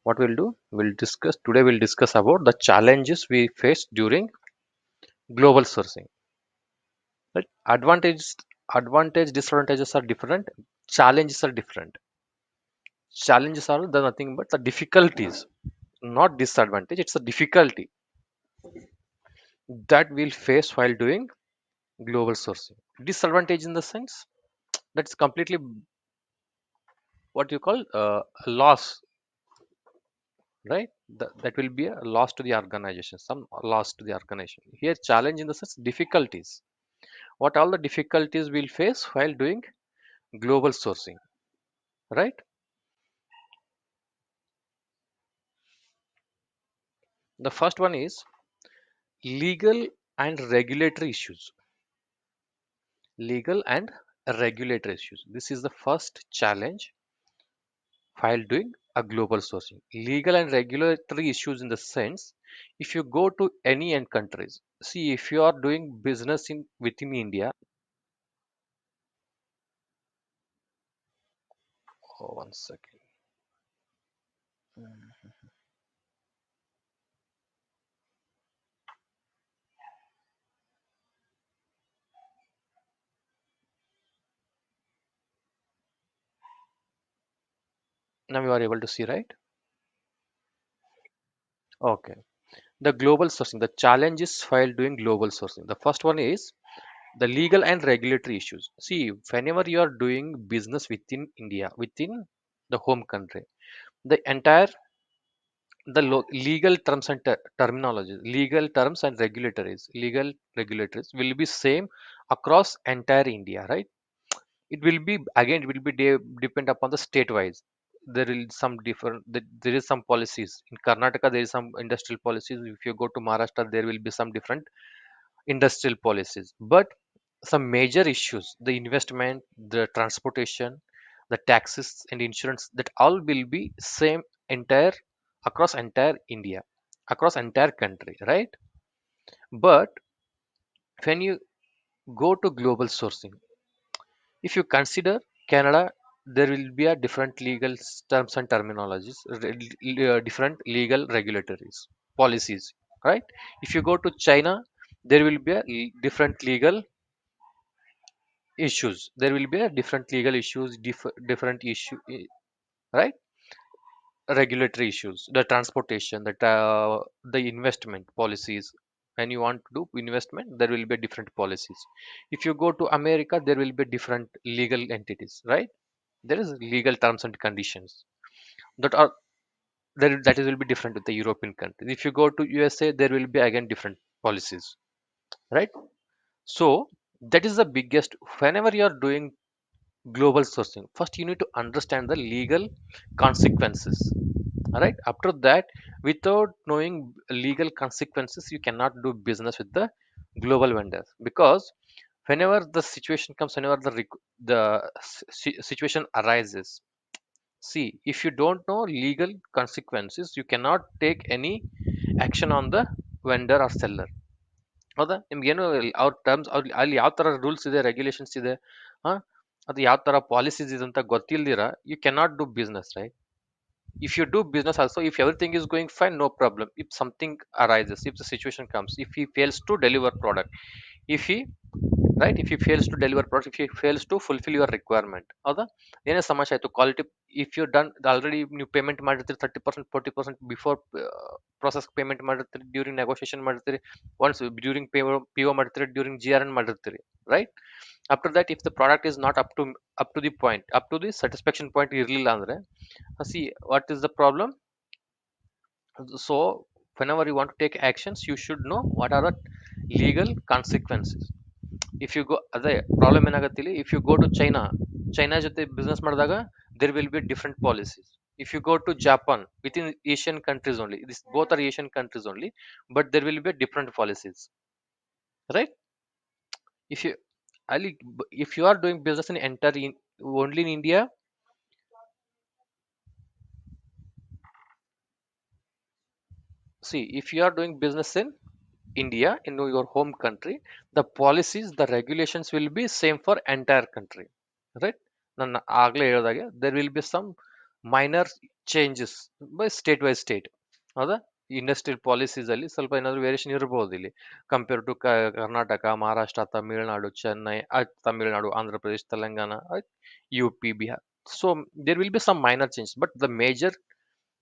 What we'll do, we'll discuss about the challenges we face during global sourcing. Right? Disadvantages are different, challenges are different. Challenges are the nothing but the difficulties, not disadvantage, it's a difficulty that we'll face while doing global sourcing. Disadvantage in the sense that's completely what you call a loss, right? That will be a loss to the organization, some loss to the organization. Here challenge in the sense difficulties, what all the difficulties we'll face while doing global sourcing, right? The first one is legal and regulatory issues. Legal and regulatory issues, this is the first challenge while doing a global sourcing. Legal and regulatory issues in the sense, if you go to any end countries, see if you are doing business in within India. Oh, one second. Now you are able to see, right? Okay. The global sourcing, the challenges while doing global sourcing. The first one is the legal and regulatory issues. See, whenever you are doing business within India, within the home country, the entire legal terms and terminology, legal terms and regulatories will be same across entire India, right? It will be again, it will be depend upon the state wise. There is some different, there is some policies in Karnataka, there is some industrial policies. If you go to Maharashtra, there will be some different industrial policies, but some major issues, the investment, the transportation, the taxes and insurance, that all will be same entire across entire India, across entire country, right? But when you go to global sourcing, if you consider Canada, there will be a different legal terms and terminologies, different legal regulatories, policies, right? If you go to China, there will be a different legal issues, there will be a different legal issues, different issue, right? Regulatory issues, the transportation, the investment policies. When you want to do investment, there will be different policies. If you go to America, there will be different legal entities, right? There is legal terms and conditions that are there, that is will be different with the European countries. If you go to USA, there will be again different policies, right? So that is the biggest. Whenever you are doing global sourcing, first you need to understand the legal consequences. All right, after that, without knowing legal consequences, you cannot do business with the global vendors, because whenever the situation comes, whenever the situation arises, see, if you don't know legal consequences, you cannot take any action on the vendor or seller. ಹೌದಾ? ನಿಮ್ಗೇನು ಅವ್ರ terms ಅವ್ರು ಅಲ್ಲಿ ಯಾವ ತರ rules ಇದೆ, regulations ಇದೆ, ಹಾ, ಅದು ಯಾವ ತರ ಪಾಲಿಸೀಸ್ ಇದೆ ಅಂತ ಗೊತ್ತಿಲ್ದಿರ, you cannot do business, right? If you do business also, if everything is going fine, no problem. If something arises, if the situation comes, if he fails to deliver product, if he, right, if he fails to deliver product, if he fails to fulfill your requirement, ಹೌದಾ? ಏನೇ ಸಮಸ್ಯೆ ಆಯ್ತು, quality, if you done already ನೀವು payment ಮಾಡಿರ್ತೀರಿ 30% 40% before process payment ಮಾಡಿರ್ತೀರಿ, during negotiation ಮಾಡಿರ್ತೀರಿ, once during P O ಮಾಡಿರ್ತೀರಿ, during G R N ಮಾಡಿರ್ತೀರಿ, right? After that, if the product is not up to the point, up to the satisfaction point ಇರಲಿಲ್ಲ ಅಂದ್ರೆ, see what is the problem. So whenever you want to take actions, you should know what are the legal consequences. If you go ಅದೇ problem ಏನಾಗುತ್ತೆ ಇಲ್ಲಿ, if you go to China ಜೊತೆ business ಮಾಡಿದಾಗ, there will be different policies. If you go to Japan, within Asian countries only, this both are Asian countries only, but there will be different policies, right? If you Ali, if you are doing business in enter in only in India, see, if you are doing business in India, in your home country, the policies, the regulations will be same for entire country, right? ನನ್ನ ಆಗ್ಲೇ ಹೇಳಿದಾಗೆ there will be some minor changes by state ಹೌದಾ? Industrial policies ಅಲ್ಲಿ ಸ್ವಲ್ಪ ಏನಾದ್ರು variation ಇರಬಹುದು ಇಲ್ಲಿ compare to Karnataka, Maharashtra, Tamil Nadu, Chennai, Tamil Nadu, Andhra Pradesh, Telangana, U P, Bihar. So there will be some minor change, but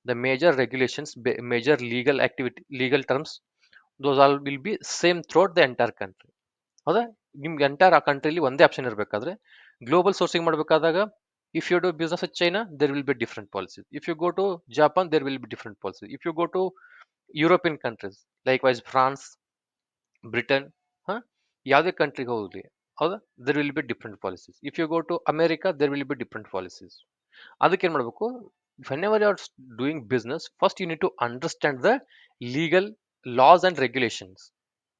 the major regulations, major legal activity, legal terms, those all will be same throughout the entire country. ಹೌದಾ? ನಿಮ್ಗೆ entire ಆ ಕಂಟ್ರಿಲಿ ಒಂದೇ option ಇರಬೇಕಾದ್ರೆ global sourcing ಮಾಡಬೇಕಾದಾಗ if you do business with China there will be different policies. If you go to Japan there will be different policies. If you go to European countries likewise France, Britain, ಹಾ, ಯಾವುದೇ ಕಂಟ್ರಿಗೆ ಹೋಗ್ಲಿ, ಹೌದಾ, there will be different policies. If you go to America there will be different policies. ಅದಕ್ಕೆ ಏನ್ ಮಾಡಬೇಕು, whenever you are doing business, first you need to understand the legal laws and regulations.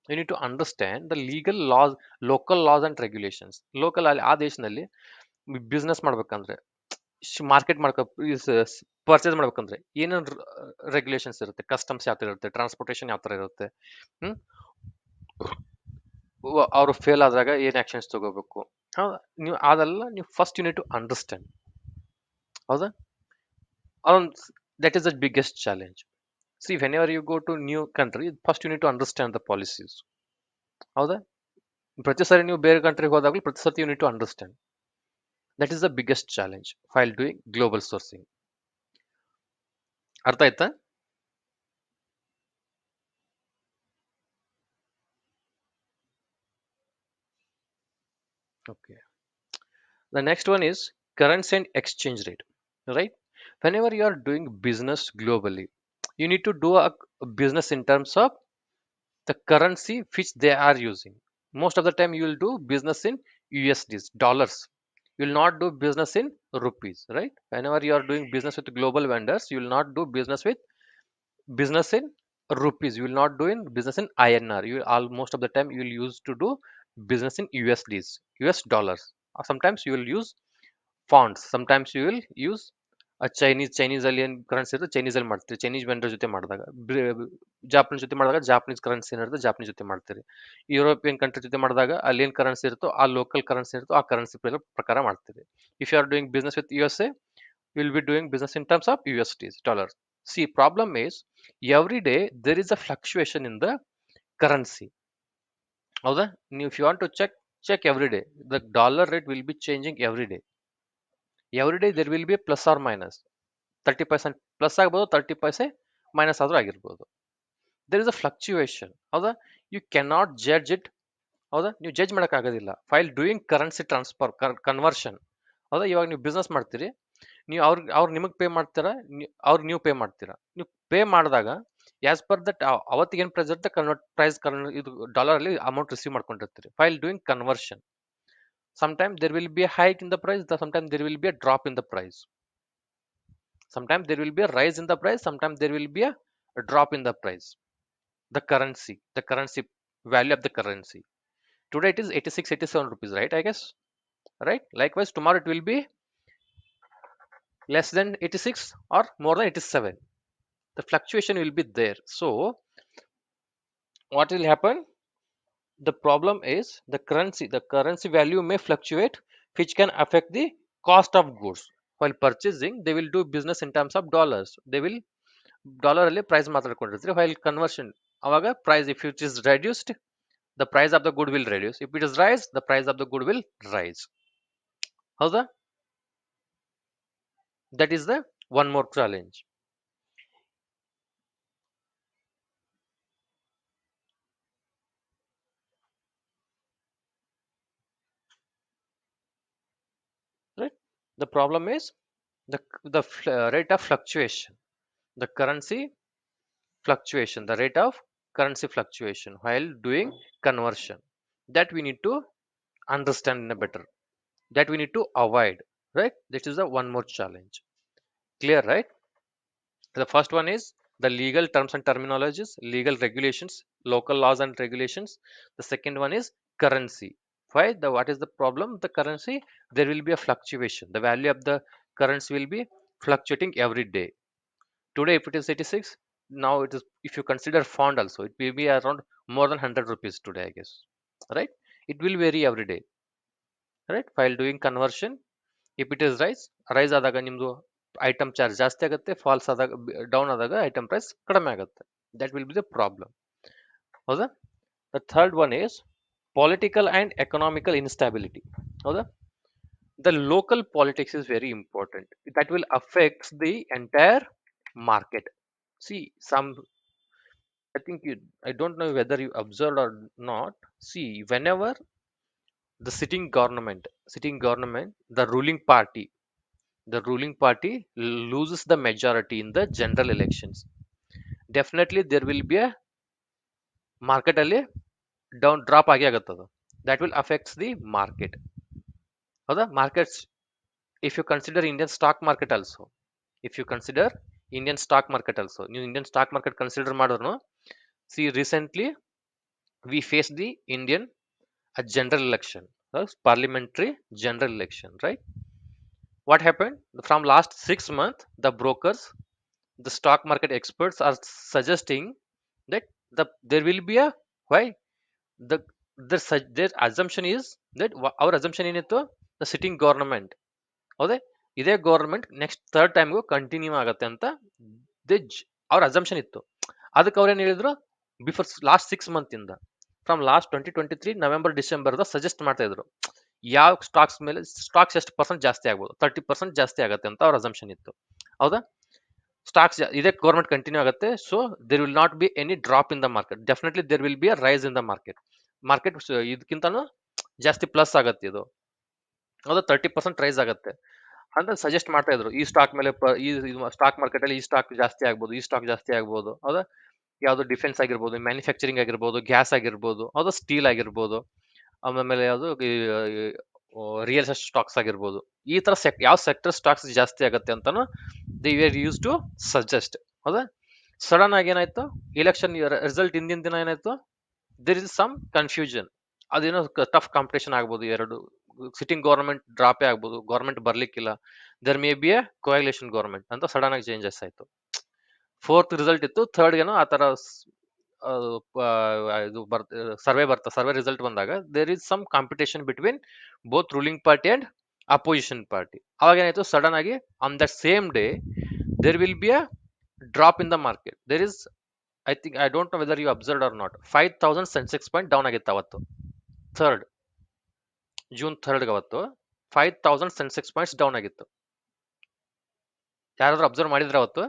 You need to understand the legal laws, local laws and regulations. Local ಅಲ್ಲಿ ಆ ದೇಶದಲ್ಲಿ business ಮಾಡ್ಬೇಕಂದ್ರೆ, market ಮಾಡ್ಕೊ, purchase ಮಾಡ್ಬೇಕಂದ್ರೆ ಏನೇನು ರೆಗ್ಯುಲೇಷನ್ಸ್ ಇರುತ್ತೆ, customs ಯಾವ ತರ ಇರುತ್ತೆ, ಟ್ರಾನ್ಸ್ಪೋರ್ಟೇಷನ್ ಯಾವ ತರ ಇರುತ್ತೆ, ಹ್ಮ್, ಅವರು ಫೇಲ್ ಆದಾಗ ಏನ್ ಆಕ್ಷನ್ಸ್ ತಗೋಬೇಕು, ಹೌದಾ, ನೀವು ಅದೆಲ್ಲ ನೀವು first you need to understand. ಹೌದಾ? ಅದೊಂದು, that is the biggest challenge. See, whenever you go to new country, first you need to understand the policies. ಹೌದಾ? ಪ್ರತಿ ಸರಿ ನೀವು ಬೇರೆ ಕಂಟ್ರಿಗೆ ಹೋದಾಗಲೂ ಪ್ರತಿ ಸತಿ you need to understand. That is the biggest challenge while doing global sourcing. ಅರ್ಥ ಆಯ್ತಾ? Okay. The next one is currency and exchange rate, right? Whenever you are doing business globally, you need to do a business in terms of the currency which they are using. Most of the time you will do business in USDs, dollars. You will not do business in rupees, right? Whenever you are doing business with global vendors, you will not do business in rupees. You will not do in business in INR. You all most of the time you will use to do business in USDs, US dollars. Or sometimes you will use fonts. Sometimes you will use Chinese ಅಲ್ಲಿ ಏನ್ currency ಇರುತ್ತೆ Chinese ಅಲ್ಲಿ ಮಾಡ್ತೀರಿ, Chinese vendor ಜೊತೆ ಮಾಡಿದಾಗ. Japanese ಜೊತೆ ಮಾಡಿದಾಗ Japanese currency ಏನಿರುತ್ತೆ ಜಾಪನೀಸ್ ಜೊತೆ ಮಾಡ್ತೀರಿ. ಯುರೋಪಿಯನ್ ಕಂಟ್ರಿ ಜೊತೆ ಮಾಡಿದಾಗ ಅಲ್ಲಿ ಏನ್ ಕರೆನ್ಸಿ ಇರುತ್ತೋ ಆ ಲೋಕಲ್ ಕರೆನ್ಸಿ ಇರುತ್ತೋ ಆ ಕರೆನ್ಸಿ ಪ್ರಕಾರ ಮಾಡ್ತೀರಿ. If you are doing business with USA, you will be doing business in terms of USDs, dollars. See, problem is every day there is a fluctuation in the currency. ಹೌದಾ? ನೀವು if you want to check every day, the dollar rate will be changing every day. Every day there will be a plus or minus 30% plus ಆಗ್ಬೋದು, 30 ಪೈಸೆ minus ಆದ್ರೂ ಆಗಿರ್ಬೋದು. There is a fluctuation. ಹೌದಾ? You cannot judge it. ಹೌದಾ? ನೀವು judge ಮಾಡಕ್ ಆಗೋದಿಲ್ಲ while doing currency transfer, conversion. ಹೌದಾ? ಇವಾಗ ನೀವು ಬಿಸ್ನೆಸ್ ಮಾಡ್ತೀರಿ, ನೀವು ಅವ್ರು ನಿಮಗೆ ಪೇ ಮಾಡ್ತೀರಾ, ಅವ್ರಿಗೆ ನೀವು ಪೇ ಮಾಡ್ತೀರಾ. ನೀವು ಪೇ ಮಾಡಿದಾಗ ಆಸ್ ಪರ್ ದಟ್ ಅವತ್ತಿಗೆ ಏನು ಪ್ರೈಸ್ ಇರುತ್ತೆ ಕನ್ವರ್ಟ್ ಪ್ರೈಸ್, ಇದು ಡಾಲರ್ ಅಲ್ಲಿ ಅಮೌಂಟ್ ರಿಸೀವ್ ಮಾಡ್ಕೊಂಡಿರ್ತೀರಿ. While doing conversion, sometimes there will be a hike in the price, sometimes there will be a drop in the price. Sometimes there will be a rise in the price, sometimes there will be a drop in the price. The currency value of the currency. Today it is 86, 87 rupees, right? I guess, right? Likewise, tomorrow it will be less than 86 or more than 87. The fluctuation will be there. So, what will happen? The problem is the currency value may fluctuate, which can affect the cost of goods. While purchasing, they will do business in terms of dollars. They will dollar ಅಲ್ಲಿ price ಮಾತಾಡ್ಕೊಂಡಿರ್ತೀರಿ. While conversion ಅವಾಗ price if it is reduced, the price of the good will reduce. If it is rise, the price of the good will rise. ಹೌದಾ? That is the one more challenge. Right? The problem is the rate of fluctuation, the currency fluctuation, the rate of currency fluctuation while doing conversion. That we need to understand in a better. That we need to avoid. Right? This is the one more challenge. Clear, right? The first one is the legal terms and terminologies, legal regulations, local laws and regulations. The second one is currency. Why? What is the problem? The currency, there will be a fluctuation. The value of the currency will be fluctuating every day. Today, if it is 86, now it is, if you consider fund also, it will be around more than 100 rupees today, I guess. Right? It will vary every day. Right? While doing conversion, if it is rise ಆದಾಗ ನಿಮ್ದು item charge ಜಾಸ್ತಿ ಆಗುತ್ತೆ, falls ಆದಾಗ down ಆದಾಗ item price ಕಡಿಮೆ ಆಗುತ್ತೆ. That will be the problem. ಹೌದಾ? The third one is political and economical instability. ಹೌದಾ? The local politics is very important. That will affect the entire market. See, I think I don't know whether you observed or not. See, whenever the sitting government, the ruling party loses the majority in the general elections. Definitely, there will be a market ಅಲ್ಲಿ down drop ಆಗಿ ಆಗುತ್ತದೆ. That will affects the market. ಹೌದಾ? Markets, if you consider Indian stock market also, if you consider Indian stock market also, ನೀವು Indian stock market consider ಮಾಡಿದ್ರು, see recently we faced the Indian a general election, parliamentary general election, right? What happened? From last 6 months, the brokers, the stock market experts are suggesting that there will be a why the their assumption is that our assumption ಏನಿತ್ತು, the sitting government, ಹೌದೇ, ಇದೇ government next third ಟೈಮ್ಗೂ continue ಆಗತ್ತೆ ಅಂತ ಅವ್ರ assumption ಇತ್ತು. ಅದಕ್ಕೆ ಅವ್ರೇನು ಹೇಳಿದ್ರು, ಬಿಫೋರ್ ಲಾಸ್ಟ್ 6 ಮಂತ್ ಇಂದ, from last 2023 November December suggest ಮಾಡ್ತಾ ಇದ್ರು ಯಾವ ಸ್ಟಾಕ್ಸ್ ಮೇಲೆ ಸ್ಟಾಕ್ಸ್ ಎಷ್ಟು ಪರ್ಸೆಂಟ್ ಜಾಸ್ತಿ ಆಗ್ಬೋದು, 30% ಜಾಸ್ತಿ ಆಗುತ್ತೆ ಅಂತ ಅವ್ರ ಅಸಂಪ್ಷನ್ ಇತ್ತು. ಹೌದಾ? ಸ್ಟಾಕ್ಸ್ ಇದೇ ಗೌರ್ಮೆಂಟ್ ಕಂಟಿನ್ಯೂ ಆಗುತ್ತೆ, so there will not be any drop in the market, definitely there will be a rise in the market. Market ಇದಕ್ಕಿಂತನೂ ಜಾಸ್ತಿ ಪ್ಲಸ್ ಆಗತ್ತೆ ಇದು. ಹೌದಾ? 30% ರೈಸ್ ಆಗುತ್ತೆ ಅಂತ ಸಜೆಸ್ಟ್ ಮಾಡ್ತಾ ಇದ್ರು. ಈ ಸ್ಟಾಕ್ ಮೇಲೆ ಈ ಸ್ಟಾಕ್ ಮಾರ್ಕೆಟ್ ಅಲ್ಲಿ ಈ ಸ್ಟಾಕ್ ಜಾಸ್ತಿ ಆಗ್ಬೋದು, ಈ ಸ್ಟಾಕ್ ಜಾಸ್ತಿ ಆಗ್ಬೋದು. ಹೌದಾ? ಯಾವ್ದು ಡಿಫೆನ್ಸ್ ಆಗಿರ್ಬೋದು, ಮ್ಯಾನುಫ್ಯಾಕ್ಚರಿಂಗ್ ಆಗಿರ್ಬೋದು, ಗ್ಯಾಸ್ ಆಗಿರ್ಬೋದು, ಹೌದಾ, ಸ್ಟೀಲ್ ಆಗಿರ್ಬೋದು, ಆಮೇಲೆ ಯಾವುದು ರಿಯಲ್ ಎಸ್ಟೇಟ್ ಸ್ಟಾಕ್ಸ್ ಆಗಿರ್ಬೋದು. ಈ ತರ ಯಾವ ಸೆಕ್ಟರ್ ಸ್ಟಾಕ್ಸ್ ಜಾಸ್ತಿ ಆಗುತ್ತೆ ಅಂತಾನು they were use to suggest. ಹೌದಾ? ಸಡನ್ ಆಗಿ ಏನಾಯ್ತು, ಎಲೆಕ್ಷನ್ ರಿಸಲ್ಟ್ ಹಿಂದಿನ ದಿನ ಏನಾಯ್ತು, ದೇರ್ ಇಸ್ ಸಮ್ ಕನ್ಫ್ಯೂಷನ್. ಅದೇನೋ ಟಫ್ ಕಾಂಪಿಟೇಷನ್ ಆಗ್ಬೋದು, ಎರಡು ಸಿಟ್ಟಿಂಗ್ ಗೌರ್ಮೆಂಟ್ ಡ್ರಾಪೇ ಆಗ್ಬೋದು, ಗೌರ್ಮೆಂಟ್ ಬರ್ಲಿಕ್ಕಿಲ್ಲ, there may be a coalition government ಅಂತ ಸಡನ್ ಆಗಿ ಚೇಂಜಸ್ ಆಯ್ತು. ಫೋರ್ತ್ ರಿಸಲ್ಟ್ ಇತ್ತು, ಥರ್ಡ್ ಏನೋ ಆ ತರ ಇದು ಸರ್ವೆ ರಿಸಲ್ಟ್ ಬಂದಾಗ there is some competition between both ruling party and opposition party. ಅವಾಗ ಏನಾಯ್ತು, ಸಡನ್ ಆಗಿ on that same day there will be a drop in the market. There is, I think, I don't know whether you observe or not, 5000 Sensex point down ಆಗಿತ್ತು ಅವತ್ತು. June 3 ಅವತ್ತು 5000 Sensex points down ಆಗಿತ್ತು. ಯಾರಾದ್ರೂ observe ಮಾಡಿದ್ರೆ ಅವತ್ತು?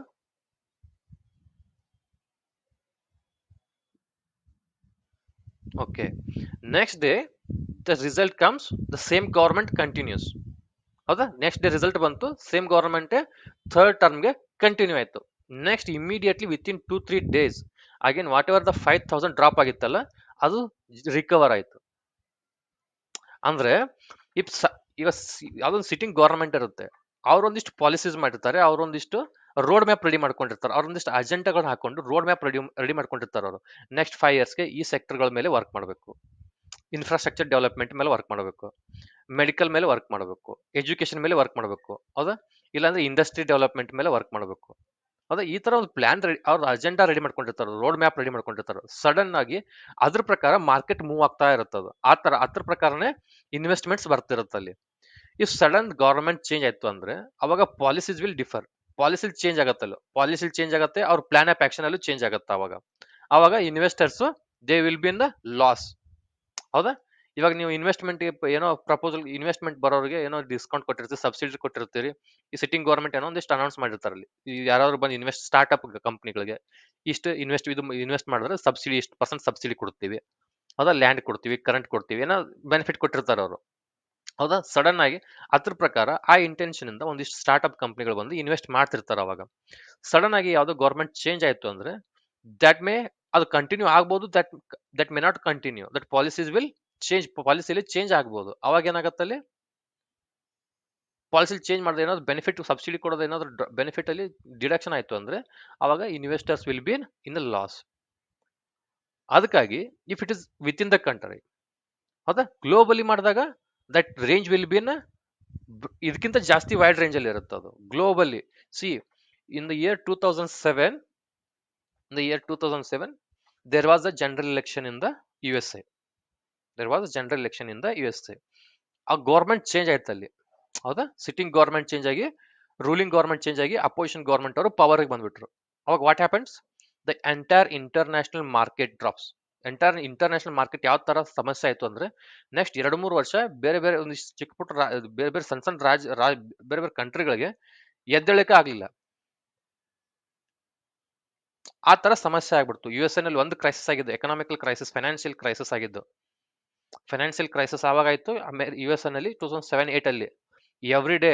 Okay. Next day the result comes, the same government continues. ಹೌದಾ? Next day result ಬಂತು, same government third ಟರ್ಮ್ಗೆ ಕಂಟಿನ್ಯೂ ಆಯ್ತು. Next immediately within 2-3 days again whatever the 5000 drop ಆಗಿತ್ತಲ್ಲ ಅದು ರಿಕವರ್ ಆಯ್ತು. ಅಂದ್ರೆ ಈಗ ಯಾವ್ದೊಂದು ಸಿಟ್ಟಿಂಗ್ ಗವರ್ಮೆಂಟ್ ಇರುತ್ತೆ, ಅವ್ರೊಂದಿಷ್ಟು ಪಾಲಿಸೀಸ್ ಮಾಡಿರ್ತಾರೆ, ಅವ್ರೊಂದಿಷ್ಟು ರೋಡ್ ಮ್ಯಾಪ್ ರೆಡಿ ಮಾಡ್ಕೊಂಡಿರ್ತಾರೆ, ಅವ್ರೊಂದಿಷ್ಟು ಅಜೆಂಡಾಗಳು ಹಾಕೊಂಡು ರೋಡ್ ಮ್ಯಾಪ್ ರೆಡಿ ಮಾಡ್ಕೊಂಡಿರ್ತಾರೆ. ಅವರು ನೆಕ್ಸ್ಟ್ 5 yearsಗೆ ಈ ಸೆಕ್ಟರ್ಗಳ ಮೇಲೆ ವರ್ಕ್ ಮಾಡಬೇಕು, ಇನ್ಫ್ರಾಸ್ಟ್ರಕ್ಚರ್ ಡೆವಲಪ್ಮೆಂಟ್ ಮೇಲೆ ವರ್ಕ್ ಮಾಡಬೇಕು, ಮೆಡಿಕಲ್ ಮೇಲೆ ವರ್ಕ್ ಮಾಡಬೇಕು, ಎಜುಕೇಶನ್ ಮೇಲೆ ವರ್ಕ್ ಮಾಡಬೇಕು. ಹೌದಾ? ಇಲ್ಲಾಂದ್ರೆ ಇಂಡಸ್ಟ್ರಿ ಡೆವಲಪ್ಮೆಂಟ್ ಮೇಲೆ ವರ್ಕ್ ಮಾಡಬೇಕು. ಹೌದಾ? ಈ ತರ ಒಂದು ಪ್ಲಾನ್ ಅವ್ರ ಅಜೆಂಡಾ ರೆಡಿ ಮಾಡ್ಕೊಂಡಿರ್ತಾರೆ, ರೋಡ್ ಮ್ಯಾಪ್ ರೆಡಿ ಮಾಡ್ಕೊಂಡಿರ್ತಾರೆ. ಸಡನ್ ಆಗಿ ಅದ್ರ ಪ್ರಕಾರ ಮಾರ್ಕೆಟ್ ಮೂವ್ ಆಗ್ತಾ ಇರುತ್ತದ. ಅದ್ರ ಪ್ರಕಾರನೇ ಇನ್ವೆಸ್ಟ್ಮೆಂಟ್ಸ್ ಬರ್ತಿರುತ್ತೆ ಅಲ್ಲಿ. ಇಫ್ ಸಡನ್ ಗವರ್ಮೆಂಟ್ ಚೇಂಜ್ ಆಯ್ತು ಅಂದ್ರೆ ಅವಾಗ policies will differ, policy change ಆಗತ್ತಲ್ಲ, ಪಾಲಿಸಿ ಚೇಂಜ್ ಆಗುತ್ತೆ, ಅವ್ರ ಪ್ಲಾನ್ ಆಫ್ ಆಕ್ಷನ್ ಅಲ್ಲೂ ಚೇಂಜ್ ಆಗುತ್ತೆ. ಅವಾಗ investors they will be in the loss. ಹೌದಾ? ಇವಾಗ ನೀವು ಇನ್ವೆಸ್ಟ್ಮೆಂಟ್ ಏನೋ ಪ್ರಪೋಸಲ್ ಇನ್ವೆಸ್ಟ್ಮೆಂಟ್ ಬರೋರಿಗೆ ಏನೋ ಡಿಸ್ಕೌಂಟ್ ಕೊಟ್ಟಿರ್ತೀರಿ, ಸಬ್ಸಿಡಿ ಕೊಟ್ಟಿರ್ತೀರಿ. ಈ ಸಿಟ್ಟಿಂಗ್ ಗವರ್ಮೆಂಟ್ ಏನೋ ಒಂದಿಷ್ಟು ಅನೌನ್ಸ್ ಮಾಡಿರ್ತಾರೆ ಅಲ್ಲಿ, ಯಾರಾದ್ರು ಬಂದು ಸ್ಟಾರ್ಟ್ಅಪ್ ಕಂಪ್ನಿಗಳಿಗೆ ಇಷ್ಟು ಇನ್ವೆಸ್ಟ್ ಮಾಡಿದ್ರೆ ಸಬ್ಸಿಡಿ, ಇಷ್ಟು ಪರ್ಸೆಂಟ್ ಸಬ್ಸಿಡಿ ಕೊಡ್ತೀವಿ, ಹೌದಾ, ಲ್ಯಾಂಡ್ ಕೊಡ್ತೀವಿ, ಕರೆಂಟ್ ಕೊಡ್ತೀವಿ, ಏನೋ ಬೆನಿಫಿಟ್ ಕೊಟ್ಟಿರ್ತಾರೆ ಅವರು. ಹೌದಾ? ಸಡನ್ ಆಗಿ ಅದ್ರ ಪ್ರಕಾರ ಆ ಇಂಟೆನ್ಷನ್ ಇಂದ ಒಂದಿಷ್ಟು ಸ್ಟಾರ್ಟ್ಅಪ್ ಕಂಪ್ನಿಗಳು ಬಂದು ಇನ್ವೆಸ್ಟ್ ಮಾಡ್ತಿರ್ತಾರೆ. ಅವಾಗ ಸಡನ್ ಆಗಿ ಯಾವ್ದೋ ಗವರ್ಮೆಂಟ್ ಚೇಂಜ್ ಆಯ್ತು ಅಂದ್ರೆ ದಟ್ ಮೇ ಅದು ಕಂಟಿನ್ಯೂ ಆಗ್ಬೋದು, that may not continue, that policies will change, ಪಾಲಿಸಿಲಿ ಚೇಂಜ್ ಆಗ್ಬೋದು. ಅವಾಗ ಏನಾಗತ್ತಲ್ಲಿ ಪಾಲಿಸಿ ಚೇಂಜ್ ಮಾಡಿದ್ರೆ ಏನಾದ್ರು ಬೆನಿಫಿಟ್, ಸಬ್ಸಿಡಿ ಕೊಡೋದು ಏನಾದ್ರು ಬೆನಿಫಿಟ್ ಅಲ್ಲಿ ಡಿಡಕ್ಷನ್ ಆಯ್ತು ಅಂದ್ರೆ ಅವಾಗ investors will be in the loss. ಅದಕ್ಕಾಗಿ if it is within the country, ಹೌದಾ, ಗ್ಲೋಬಲಿ ಮಾಡಿದಾಗ ದಟ್ ರೇಂಜ್ ವಿಲ್ ಬಿ ಇದಕ್ಕಿಂತ ಜಾಸ್ತಿ ವೈಡ್ ರೇಂಜ್ ಅಲ್ಲಿ ಇರುತ್ತೆ ಅದು globally. See, in the year 2007, there was a general election in the USA. ಆ government change ಆಯ್ತು ಅಲ್ಲಿ. ಹೌದಾ? ಸಿಟ್ಟಿಂಗ್ ಗೌರ್ಮೆಂಟ್ ಚೇಂಜ್ ಆಗಿ ರೂಲಿಂಗ್ ಗೌರ್ಮೆಂಟ್ ಚೇಂಜ್ ಆಗಿ ಅಪೋಸಿಷನ್ ಗೌರ್ಮೆಂಟ್ ಅವರು ಪವರ್ಗೆ ಬಂದ್ಬಿಟ್ರು. ಅವಾಗ what happens, the entire international market drops. Entire international market ಯಾವ ತರ ಸಮಸ್ಯೆ ಆಯ್ತು ಅಂದ್ರೆ, ನೆಕ್ಸ್ಟ್ 2-3 ವರ್ಷ ಬೇರೆ ಬೇರೆ ಒಂದಿಷ್ಟು ಚಿಕ್ಕ ಪುಟ್ಟ ಬೇರೆ ಬೇರೆ ಸಣ್ಣ ಸಣ್ಣ ಬೇರೆ ಬೇರೆ ಕಂಟ್ರಿಗಳಿಗೆ ಎದ್ದೇಳಕ್ಕೆ ಆಗ್ಲಿಲ್ಲ. ಆ ತರ ಸಮಸ್ಯೆ ಆಗ್ಬಿಡ್ತು. ಯು ಎಸ್ ನಲ್ಲಿ ಒಂದು ಕ್ರೈಸಿಸ್ ಆಗಿದ್ದು, ಎಕನಾಮಿಕಲ್ ಕ್ರೈಸಿಸ್, ಫೈನಾನ್ಷಿಯಲ್ ಕ್ರೈಸಿಸ್ ಆಗಿದ್ದು. ಫೈನಾನ್ಷಿಯಲ್ ಕ್ರೈಸಿಸ್ ಆವಾಗ ಆಯ್ತು ಯು ಎಸ್ ನಲ್ಲಿ 2007-8 ಅಲ್ಲಿ. ಎವ್ರಿ ಡೇ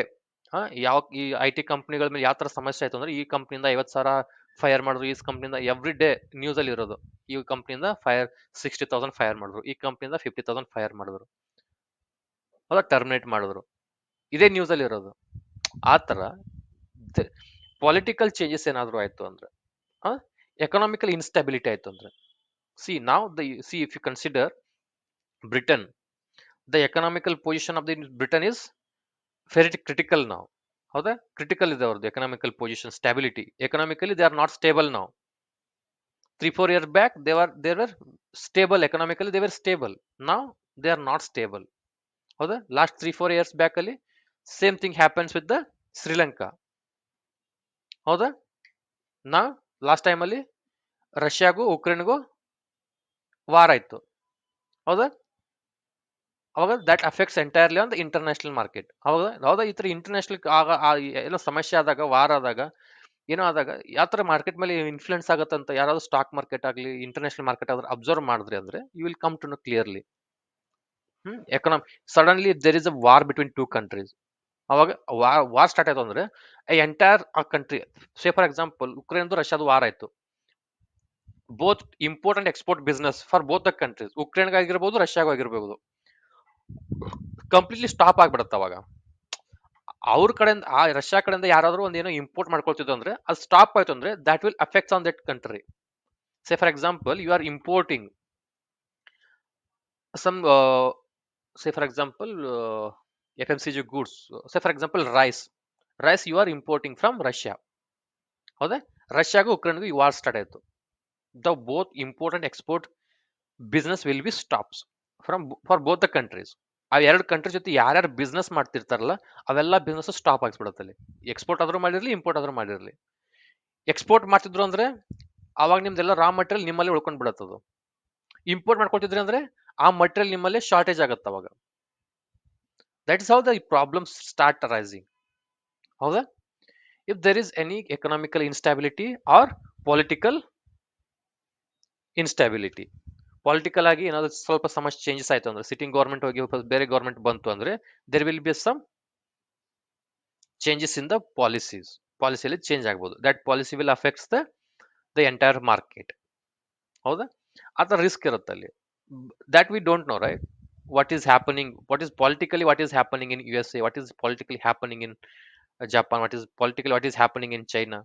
ಯಾವ ಈ ಐ ಟಿ ಕಂಪ್ನಿಗಳ ಮೇಲೆ ಯಾವ ತರ ಸಮಸ್ಯೆ ಆಯ್ತು ಅಂದ್ರೆ, ಈ ಕಂಪ್ನಿಯಿಂದ 50,000 ಫೈರ್ ಮಾಡಿದ್ರು, ಈ ಕಂಪ್ನಿಯಿಂದ ಎವ್ರಿ ಡೇ ನ್ಯೂಸ್ ಅಲ್ಲಿ ಇರೋದು, ಈ ಕಂಪ್ನಿಯಿಂದ 60,000 ಫೈರ್ ಮಾಡಿದ್ರು, ಈ ಕಂಪ್ನಿಯಿಂದ 50,000 ಫೈರ್ ಮಾಡಿದ್ರು, ಅದ ಟರ್ಮಿನೇಟ್ ಮಾಡಿದ್ರು, ಇದೇ ನ್ಯೂಸ್ ಅಲ್ಲಿ ಇರೋದು. ಆ ತರ ಪೊಲಿಟಿಕಲ್ ಚೇಂಜಸ್ ಏನಾದ್ರು ಆಯ್ತು ಅಂದ್ರೆ, ಎಕನಾಮಿಕಲ್ ಇನ್ಸ್ಟಾಬಿಲಿಟಿ ಆಯ್ತು ಅಂದ್ರೆ, see if you consider Britain, the economical position of the Britain is very critical ನಾವು. ಹೌದಾ, ಕ್ರಿಟಿಕಲ್ ಇದೆ ಅವ್ರದ್ದು economical position, stability. Economically they are not stable ನಾವು. 3-4 years back they were stable economically, they were stable. Now they are not stable. ಹೌದಾ, last 3-4 years back ಅಲ್ಲಿ same thing happens with the Sri Lanka. ಹೌದಾ, ನಾ last time ಅಲ್ಲಿ ರಷ್ಯಾಗೂ ಉಕ್ರೇನ್ಗೂ war ಆಯ್ತು. ಹೌದಾ, ಅವಾಗ that affects entirely on the international market. ಹೌದಾ, ಹೌದಾ, ಈ ತರ ಇಂಟರ್ನ್ಯಾಷನಲ್ ಏನೋ ಸಮಸ್ಯೆ ಆದಾಗ, ವಾರ್ ಆದಾಗ, ಏನೋ ಆದಾಗ ಯಾವ ತರ ಮಾರ್ಕೆಟ್ ಮೇಲೆ ಇನ್ಫ್ಲುಯೆನ್ಸ್ ಆಗುತ್ತಂತ ಯಾರಾದ್ರೂ ಸ್ಟಾಕ್ ಮಾರ್ಕೆಟ್ ಆಗಲಿ ಇಂಟರ್ನ್ಯಾಷನಲ್ ಮಾರ್ಕೆಟ್ ಆದ್ರೆ ಅಬ್ಸರ್ವ್ ಮಾಡಿದ್ರಿ ಅಂದ್ರೆ you will come to know clearly. Economy suddenly there is a war between two countries. ಅವಾಗ ವಾರ್ ಸ್ಟಾರ್ಟ್ ಆಯ್ತು ಅಂದ್ರೆ entire country, say for example ಉಕ್ರೇನ್ದು ರಷ್ಯಾದು ವಾರ್ ಆಯ್ತು, both import and export business for both the countries, ಉಕ್ರೇನ್ಗಾಗಿರ್ಬೋದು ರಷ್ಯಾಗಾಗಿರ್ಬೋದು, completely stop ಆಗ್ಬಿಡುತ್ತೆ. ಅವಾಗ ಅವ್ರ ಕಡೆಯಿಂದ, ಆ ರಷ್ಯಾ ಕಡೆಯಿಂದ ಯಾರಾದ್ರೂ ಒಂದೇನೋ ಇಂಪೋರ್ಟ್ ಮಾಡ್ಕೊಳ್ತಿದ್ದು ಅಂದ್ರೆ ಅದು ಸ್ಟಾಪ್ ಆಯ್ತು ಅಂದ್ರೆ that will affects on that country. Say for example you are importing some say for example FMCG goods, say for example rice you are importing from Russia. ಹೌದಾ, ರಷ್ಯಾಗೂ ಉಕ್ರೇನ್ಗೂ ಈ ವಾರ್ ಸ್ಟಾರ್ಟ್ ಆಯ್ತು. The both import and export business will be stops for both the countries. ಆ ಎರಡು country ಜೊತೆ ಯಾರ್ಯಾರು business ಮಾಡ್ತಿರ್ತಾರಲ್ಲ ಅವೆಲ್ಲ business stop ಆಗಿಸ್ಬಿಡುತ್ತೆ ಅಲ್ಲಿ. Export ಆದ್ರೂ ಮಾಡಿರ್ಲಿ, ಇಂಪೋರ್ಟ್ ಆದ್ರೂ ಮಾಡಿರ್ಲಿ. ಎಕ್ಸ್ಪೋರ್ಟ್ ಮಾಡ್ತಿದ್ರು ಅಂದ್ರೆ ಅವಾಗ ನಿಮ್ದೆಲ್ಲ ರಾ ಮಟೀರಿಯಲ್ ನಿಮ್ಮಲ್ಲಿ ಉಳ್ಕೊಂಡ್ ಬಿಡತ್ತದು. ಇಂಪೋರ್ಟ್ ಮಾಡ್ಕೊತಿದ್ರಿ ಅಂದ್ರೆ ಆ ಮಟೀರಿಯಲ್ ನಿಮ್ಮಲ್ಲಿ ಶಾರ್ಟೇಜ್ ಆಗುತ್ತೆ ಅವಾಗ. That is how the problems start arising. ಹೌದಾ, if there is any economical instability or political instability, political ಆಗಿ ಏನಾದ್ರು ಸ್ವಲ್ಪ ಸಮಸ್ಯೆ ಚೇಂಜಸ್ ಆಯ್ತು ಅಂದ್ರೆ, ಸಿಟ್ಟಿಂಗ್ ಗೌರ್ಮೆಂಟ್ ಹೋಗಿ ಬೇರೆ ಗೌರ್ಮೆಂಟ್ ಬಂತು ಅಂದ್ರೆ there will be some changes in the ಪಾಲಿಸಿಯಲ್ಲಿ ಚೇಂಜ್ ಆಗ್ಬೋದು. That policy will affects the entire market. ಹೌದಾ, ಆ ಥರ ರಿಸ್ಕ್ ಇರುತ್ತೆ ಅಲ್ಲಿ. That we don't know right, what is happening, what is happening in USA, what is politically happening in Japan, what is happening in China,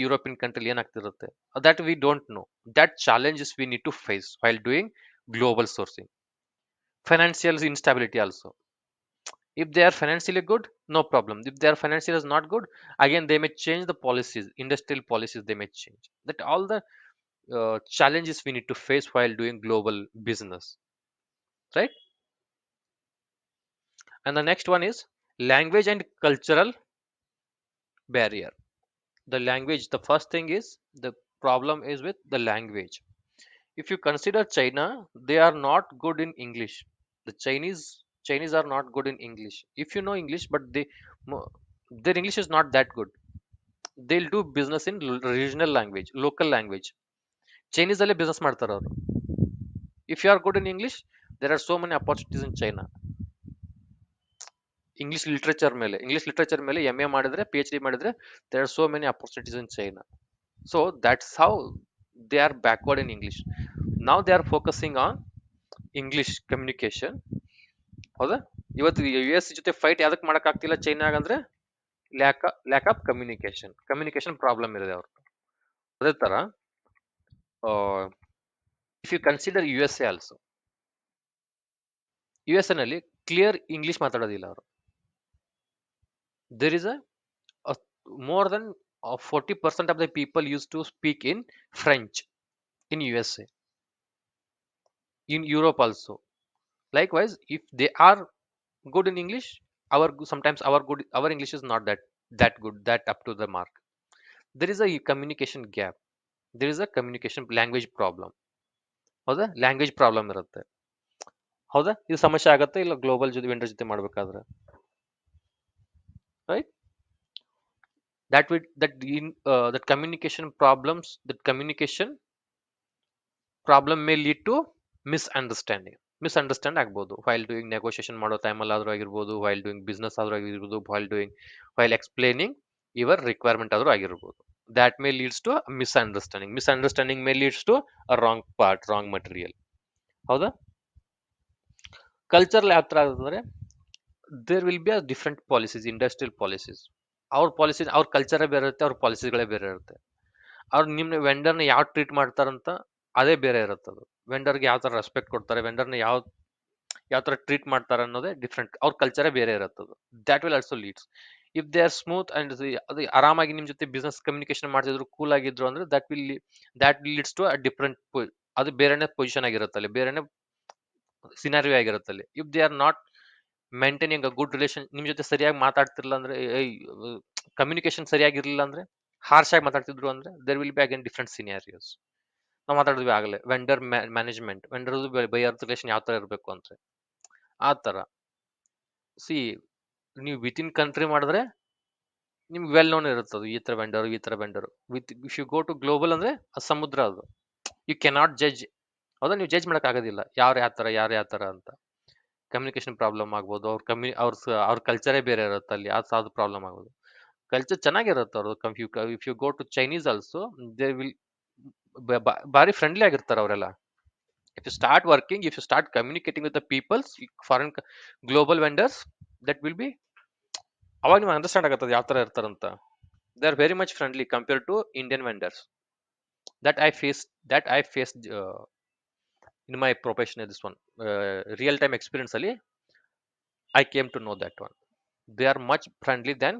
European country ಏನಾಗ್ತಿರುತ್ತೆ, that we don't know. That challenges we need to face while doing global sourcing. Financial instability also, if they are financially good, no problem. If they are financially not good, again they may change the policies, industrial policies they may change. That all the challenges we need to face while doing global business, right? And the next one is language and cultural barrier. The language, the first thing is the problem is with the language. If you consider China, they are not good in English. The Chinese are not good in English. If you know English, but their English is not that good. They'll do business in regional language, local language. Chinese alle business ಮಾಡ್ತಾರೆ ಅವರು. If you are good in English, there are so many opportunities in China. English literature ಮೇಲೆ MA ಮಾಡಿದ್ರೆ, PhD ಮಾಡಿದ್ರೆ, there are so many opportunities in China. So that's how they are backward in English. Now they are focusing on English communication. ಹೌದಾ, ಇವತ್ತು US ಜೊತೆ fight ಯಾವ್ದಕ್ಕೆ ಮಾಡಕ್ ಆಗ್ತಿಲ್ಲ ಚೈನಾಗ ಅಂದ್ರೆ ಲ್ಯಾಕ್ ಆಫ್ ಕಮ್ಯುನಿಕೇಶನ್ ಪ್ರಾಬ್ಲಮ್ ಇದೆ ಅವ್ರು. ಅದೇ ತರ if you consider USA also, USA ನಲ್ಲಿ ಕ್ಲಿಯರ್ ಇಂಗ್ಲಿಷ್ ಮಾತಾಡೋದಿಲ್ಲ ಅವರು. There is a more than 40% of the people used to speak in French in USA, in Europe also. Likewise, if they are good in English, sometimes our English is not that that good, that up to the mark. There is a communication gap, there is a communication language problem. ಹೌದಾ, language problem ಇರುತ್ತೆ. ಹೌದಾ, ಇದು ಸಮಸ್ಯೆ ಆಗತ್ತೆ ಇಲ್ಲ global ಜೊತೆ vendor ಜೊತೆ ಮಾಡ್ಬೇಕಾದ್ರೆ, right? That communication problems, that communication problem may lead to misunderstand ಆಗ್ಬೋದು. ವೈಲ್ ಡೂಯಿಂಗ್ ನೆಗೋಷಿಯೇಷನ್ ಮಾಡೋ ಟೈಮಲ್ಲಿ ಆದ್ರೂ ಆಗಿರ್ಬೋದು, ವೈಲ್ ಡೂಯಿಂಗ್ ಬಿಸ್ನೆಸ್ ಆದ್ರೂ ಆಗಿರ್ಬೋದು, ವೈಲ್ ಎಕ್ಸ್ಪ್ಲೇನಿಂಗ್ ಯುವರ್ ರಿಕ್ವೈರ್ಮೆಂಟ್ ಆದ್ರೂ ಆಗಿರ್ಬೋದು. that may leads to a misunderstanding may leads to a wrong material. ಹೌದಾ? ಕಲ್ಚರಲ್ ಯಾವ ತರ ಅಂದ್ರೆ, there will be a different policies, industrial policies. ಅವ್ರ ಪಾಲಿಸಿ, ಅವ್ರ ಕಲ್ಚರೇ ಬೇರೆ ಇರುತ್ತೆ, ಅವ್ರ ಪಾಲಿಸಿಗಳೇ ಬೇರೆ ಇರುತ್ತೆ. ಅವ್ರು ನಿಮ್ಮ ವೆಂಡರ್ನ ಯಾವ ಟ್ರೀಟ್ ಮಾಡ್ತಾರಂತ ಅದೇ ಬೇರೆ ಇರುತ್ತೆ. ಅದು ವೆಂಡರ್ಗೆ ಯಾವ ತರ ರೆಸ್ಪೆಕ್ಟ್ ಕೊಡ್ತಾರೆ, ವೆಂಡರ್ನ ಯಾವ ತರ ಟ್ರೀಟ್ ಮಾಡ್ತಾರೆ ಅನ್ನೋದೇ ಡಿಫ್ರೆಂಟ್. ಅವ್ರ ಕಲ್ಚರೇ ಬೇರೆ ಇರುತ್ತದು. That will also leads, if they are smooth and ಅದು ಆರಾಮಾಗಿ ನಿಮ್ ಜೊತೆ ಬಿಸ್ನೆಸ್ ಕಮ್ಯುನಿಕೇಶನ್ ಮಾಡ್ತಿದ್ರು, ಕೂಲ್ ಆಗಿದ್ರು ಅಂದ್ರೆ that leads to a different, ಅದು ಬೇರೆನೆ ಪೊಸಿಷನ್ ಆಗಿರುತ್ತೆ ಅಲ್ಲಿ, ಬೇರೆನೆ ಸಿನಾರಿಯೋ ಆಗಿರುತ್ತೆ ಅಲ್ಲಿ. If they are not maintaining a good relation, ನಿಮ್ ಜೊತೆ ಸರಿಯಾಗಿ ಮಾತಾಡ್ತಿರ್ಲಿಲ್ಲ ಅಂದ್ರೆ, ಕಮ್ಯುನಿಕೇಶನ್ ಸರಿಯಾಗಿರ್ಲಿಲ್ಲ ಅಂದ್ರೆ, ಹಾರ್ಶ್ ಆಗಿ ಮಾತಾಡ್ತಿದ್ರು ಅಂದ್ರೆ, there will be again different scenarios. ನಾವು ಮಾತಾಡಿದ್ವಿ ಆಗಲೇ, vendor management, vendor buyer relation ಯಾವ ತರ ಇರಬೇಕು ಅಂತ, ಆ ತರ. ಸಿ, ನೀವು ವಿತ್ ಇನ್ ಕಂಟ್ರಿ ಮಾಡಿದ್ರೆ ನಿಮ್ಗೆ ವೆಲ್ ನೋನ್ ಇರುತ್ತದು, ಈ ತರ vendor. If you go to global ಅಂದ್ರೆ ಸಮುದ್ರ ಅದು, ಯು ಕೆನಾಟ್ ಜಡ್ಜ್. ಹೌದಾ, ನೀವು ಜಡ್ಜ್ ಮಾಡಕ್ ಆಗೋದಿಲ್ಲ ಯಾರು ಯಾವ ತರ ಅಂತ. ಕಮ್ಯುನಿಕೇಶನ್ ಪ್ರಾಬ್ಲಮ್ ಆಗ್ಬೋದು, ಅವ್ರ ಕಲ್ಚರೇ ಬೇರೆ ಇರುತ್ತೆ ಅಲ್ಲಿ, ಅದು ಪ್ರಾಬ್ಲಮ್ ಆಗ್ಬೋದು. ಕಲ್ಚರ್ ಚೆನ್ನಾಗಿರುತ್ತೆ ಅವ್ರದ್ದು. If you go to Chinese also, they will ಭಾರಿ ಫ್ರೆಂಡ್ಲಿ ಆಗಿರ್ತಾರೆ ಅವರೆಲ್ಲ. if you start working, if you start communicating with the peoples, foreign global vendors, that will be, ಅವಾಗ ನಿಮ್ಗೆ ಅಂಡರ್ಸ್ಟ್ಯಾಂಡ್ ಆಗತ್ತದ ಯಾವ ತರ ಇರ್ತಾರಂತ. They are very much friendly compared to Indian vendors. that I faced in my profession, this one real time experience ಅಲ್ಲಿ I came to know that one. They are much friendly than